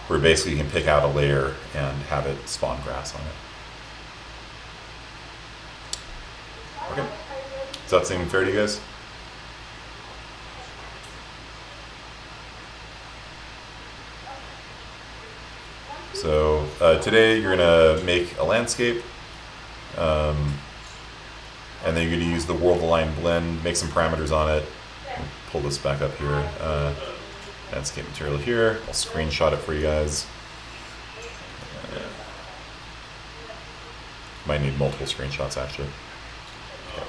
where basically you can pick out a layer and have it spawn grass on it. Okay, does that seem fair to you guys? So today you're going to make a landscape, and then you're going to use the world align blend, make some parameters on it. Pull this back up here. Landscape material here. I'll screenshot it for you guys. Might need multiple screenshots actually. Okay.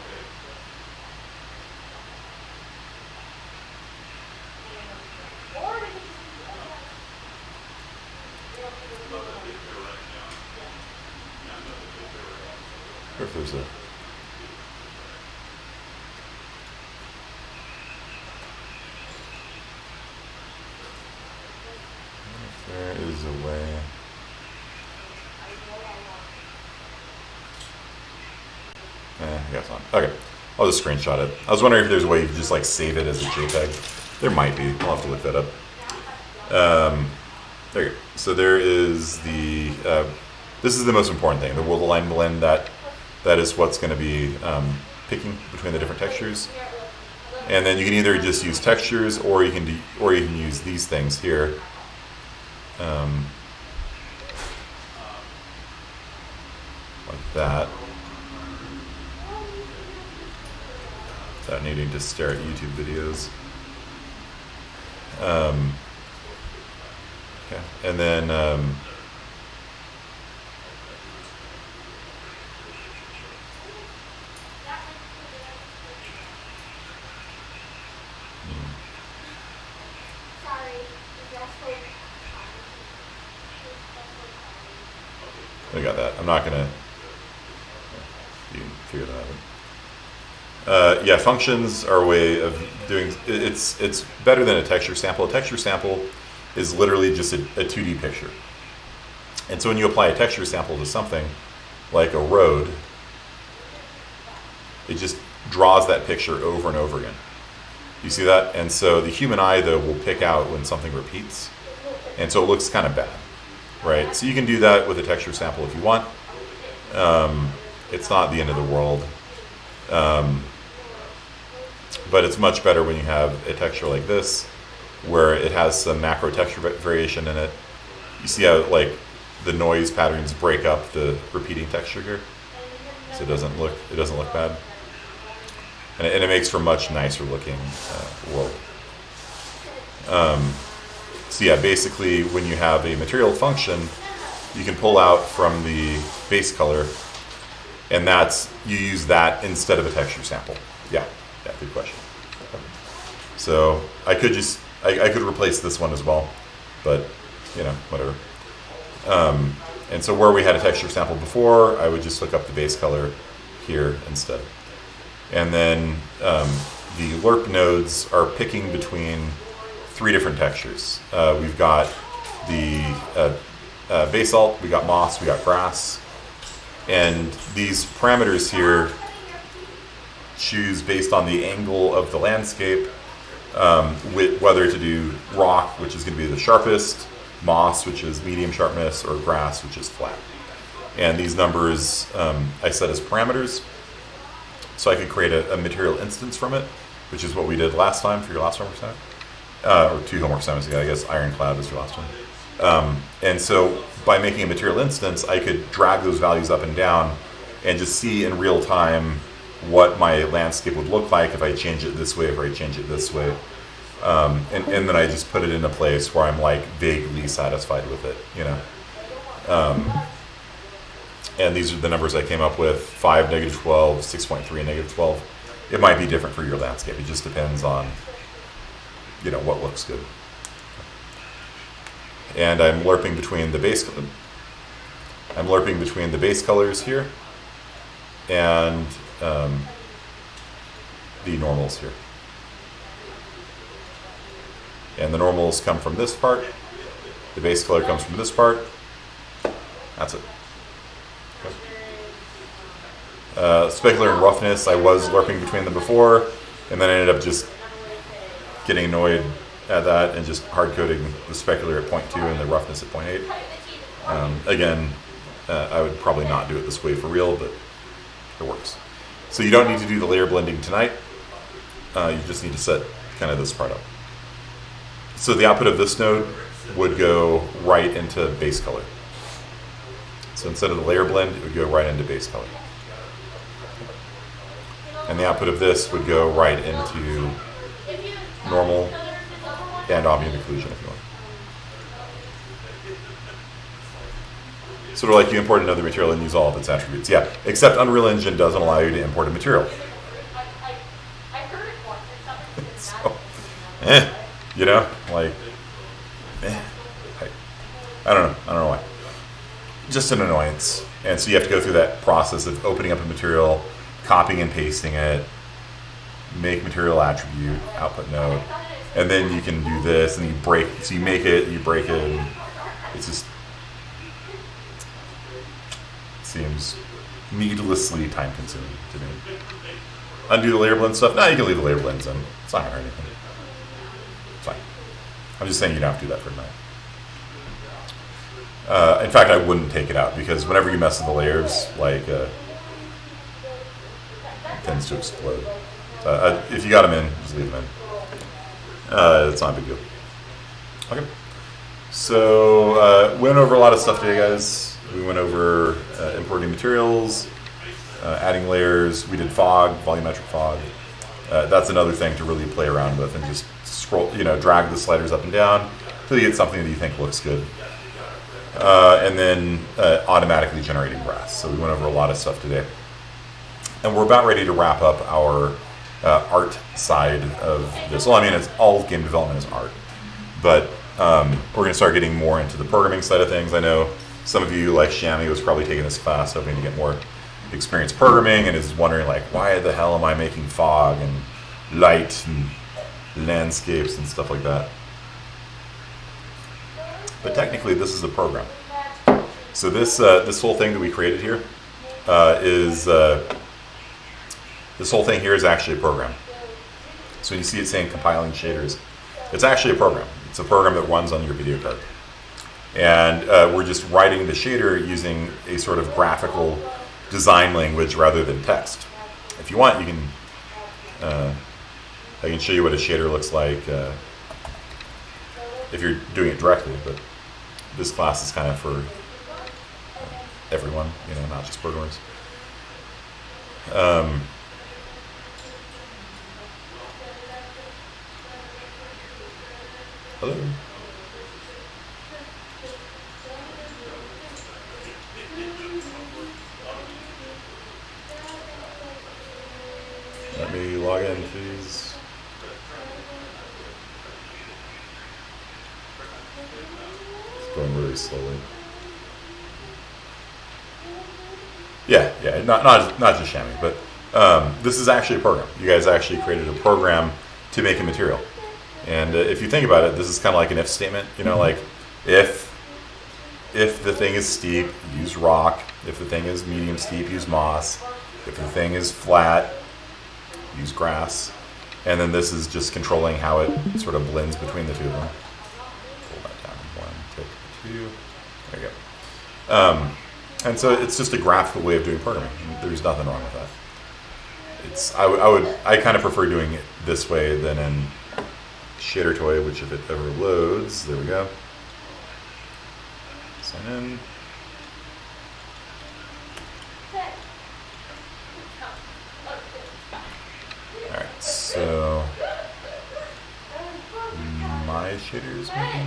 There's a there is a way. I guess not. Okay, I'll just screenshot it. I was wondering if there's a way you could just like save it as a JPEG. There might be. I'll have to look that up. There you go. So there is the. This is the most important thing. The world align blend. That is what's going to be picking between the different textures. And then you can either just use textures, or you can use these things here. Like that. Without needing to stare at YouTube videos. Okay. And then we got that. I'm not gonna. You can figure that out. Yeah, functions are a way of doing. It's better than a texture sample. A texture sample is literally just a 2D picture. And so when you apply a texture sample to something like a road, it just draws that picture over and over again. You see that? And so the human eye, though, will pick out when something repeats. And so it looks kind of bad, right? So you can do that with a texture sample if you want. It's not the end of the world. But it's much better when you have a texture like this, where it has some macro texture variation in it. You see how like the noise patterns break up the repeating texture here, so it doesn't look bad, and it makes for a much nicer looking world. So yeah, basically when you have a material function, you can pull out from the base color, and you use that instead of a texture sample. Yeah, good question. So I could replace this one as well, but whatever. And so where we had a texture sample before, I would just look up the base color here instead. And then the lerp nodes are picking between 3 different textures. We've got the basalt, we got moss, we got grass, and these parameters here choose based on the angle of the landscape, whether to do rock, which is going to be the sharpest, moss, which is medium sharpness, or grass, which is flat. And these numbers I set as parameters, so I could create a material instance from it, which is what we did last time for your last homework assignment, or 2 homework assignments ago. I guess Ironclad was your last one. And so by making a material instance, I could drag those values up and down and just see in real time what my landscape would look like if I change it this way, if I change it this way. And then I just put it in a place where I'm like vaguely satisfied with it, and these are the numbers I came up with: 5, -12, 6.3, and -12. It might be different for your landscape. It just depends on, what looks good. And I'm lerping between the base. I'm lerping between the base colors here and the normals here. And the normals come from this part. The base color comes from this part. That's it. Specular and roughness, I was lerping between them before, and then I ended up just getting annoyed at that and just hard-coding the specular at 0.2 and the roughness at 0.8. Again, I would probably not do it this way for real, but it works. So you don't need to do the layer blending tonight. You just need to set kind of this part up. So the output of this node would go right into base color. So instead of the layer blend, it would go right into base color. And the output of this would go right into normal and ambient occlusion if you want. Sort of like you import another material and use all of its attributes. Yeah, except Unreal Engine doesn't allow you to import a material. So, I don't know why. Just an annoyance. And so you have to go through that process of opening up a material, copying and pasting it, make material attribute, output node, and then you can do this, and you break. So you make it, you break it, and it's just seems needlessly time consuming to me. Undo the layer blend stuff. No, you can leave the layer blends in. It's not gonna hurt anything. It's fine. I'm just saying you don't have to do that for tonight. In fact, I wouldn't take it out because whenever you mess with the layers, like it tends to explode. If you got them in, just leave them in. It's not a big deal. Okay. So went over a lot of stuff today, guys. We went over importing materials, adding layers. We did fog, volumetric fog. That's another thing to really play around with and just scroll, drag the sliders up and down until you get something that you think looks good. And then automatically generating grass. So we went over a lot of stuff today. And we're about ready to wrap up our art side of this. Well, I mean, it's all game development is art. But we're going to start getting more into the programming side of things. I know some of you, like Shami, was probably taking this class hoping to get more experience programming and is wondering, like, why the hell am I making fog and light and landscapes and stuff like that? But technically, this is a program. So this whole thing that we created here this whole thing here is actually a program. So when you see it saying compiling shaders, it's actually a program. It's a program that runs on your video card. And we're just writing the shader using a sort of graphical design language rather than text. If you want, you can I can show you what a shader looks like if you're doing it directly, but this class is kind of for everyone, not just programmers. Hello. Let me log in, please. It's going really slowly. Yeah, not just Shami, but this is actually a program. You guys actually created a program to make a material. And if you think about it, this is kind of like an if statement. Like if the thing is steep, use rock. If the thing is medium steep, use moss. If the thing is flat, use grass. And then this is just controlling how it sort of blends between the two of them. Pull that down. 1, tick, 2. There you go. And so it's just a graphical way of doing programming. There's nothing wrong with that. I kind of prefer doing it this way than in Shader Toy, which if it ever loads, there we go. Sign in. Alright, so my shaders maybe.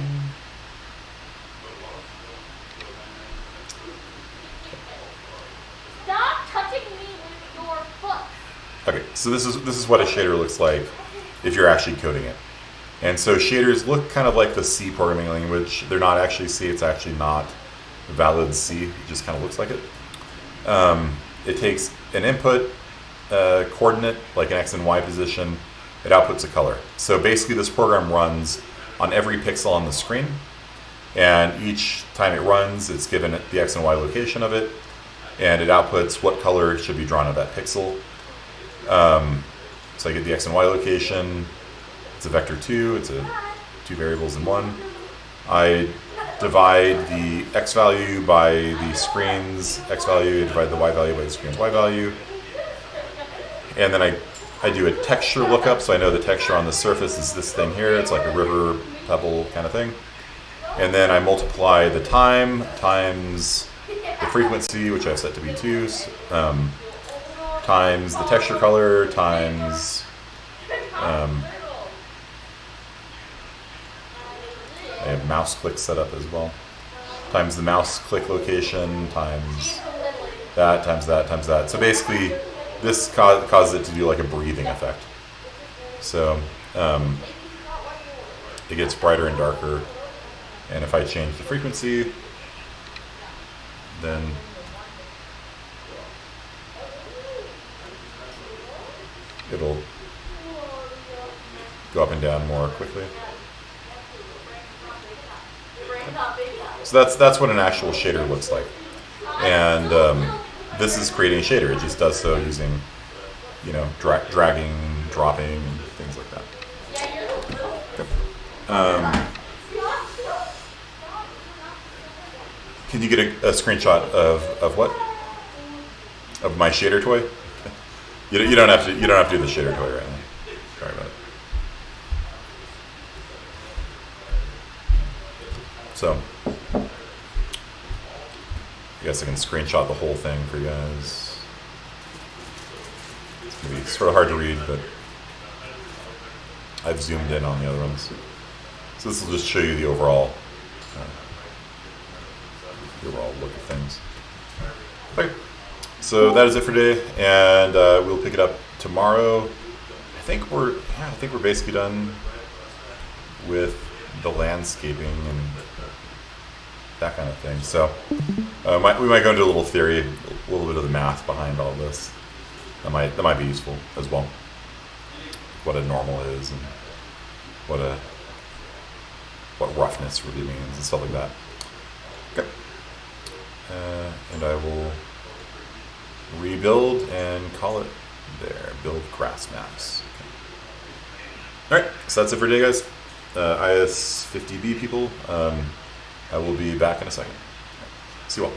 Stop touching me with your foot. Okay, so this is what a shader looks like if you're actually coding it. And so shaders look kind of like the C programming language. They're not actually C. It's actually not valid C. It just kind of looks like it. It takes an input coordinate, like an X and Y position. It outputs a color. So basically this program runs on every pixel on the screen. And each time it runs, it's given the X and Y location of it. And it outputs what color should be drawn on that pixel. So I get the X and Y location. It's a vector 2. It's a 2 variables in 1. I divide the X value by the screen's X value. I divide the Y value by the screen's Y value. And then I do a texture lookup, so I know the texture on the surface is this thing here. It's like a river pebble kind of thing. And then I multiply the time times the frequency, which I've set to be 2, times the texture color, times I have mouse click set up as well, times the mouse click location, times that, times that, times that. So basically, this causes it to do like a breathing effect. So it gets brighter and darker. And if I change the frequency, then it'll go up and down more quickly. So that's what an actual shader looks like. And this is creating a shader. It just does so using, you know, dragging, dropping, and things like that. Okay. Can you get a screenshot of what? Of my shader toy? You don't have to do the shader toy right now. Sorry about it. So, I guess I can screenshot the whole thing for you guys. It's gonna be sort of hard to read, but I've zoomed in on the other ones. So this will just show you the overall look of things. Okay, so that is it for today, and we'll pick it up tomorrow. I think we're basically done with the landscaping and that kind of thing. So we might go into a little theory, a little bit of the math behind all this. That might be useful as well. What a normal is and what roughness really means and stuff like that. Okay. And I will rebuild and call it there. Build grass maps. Okay. All right, so that's it for today, guys. IS50B people. I will be back in a second. See you all.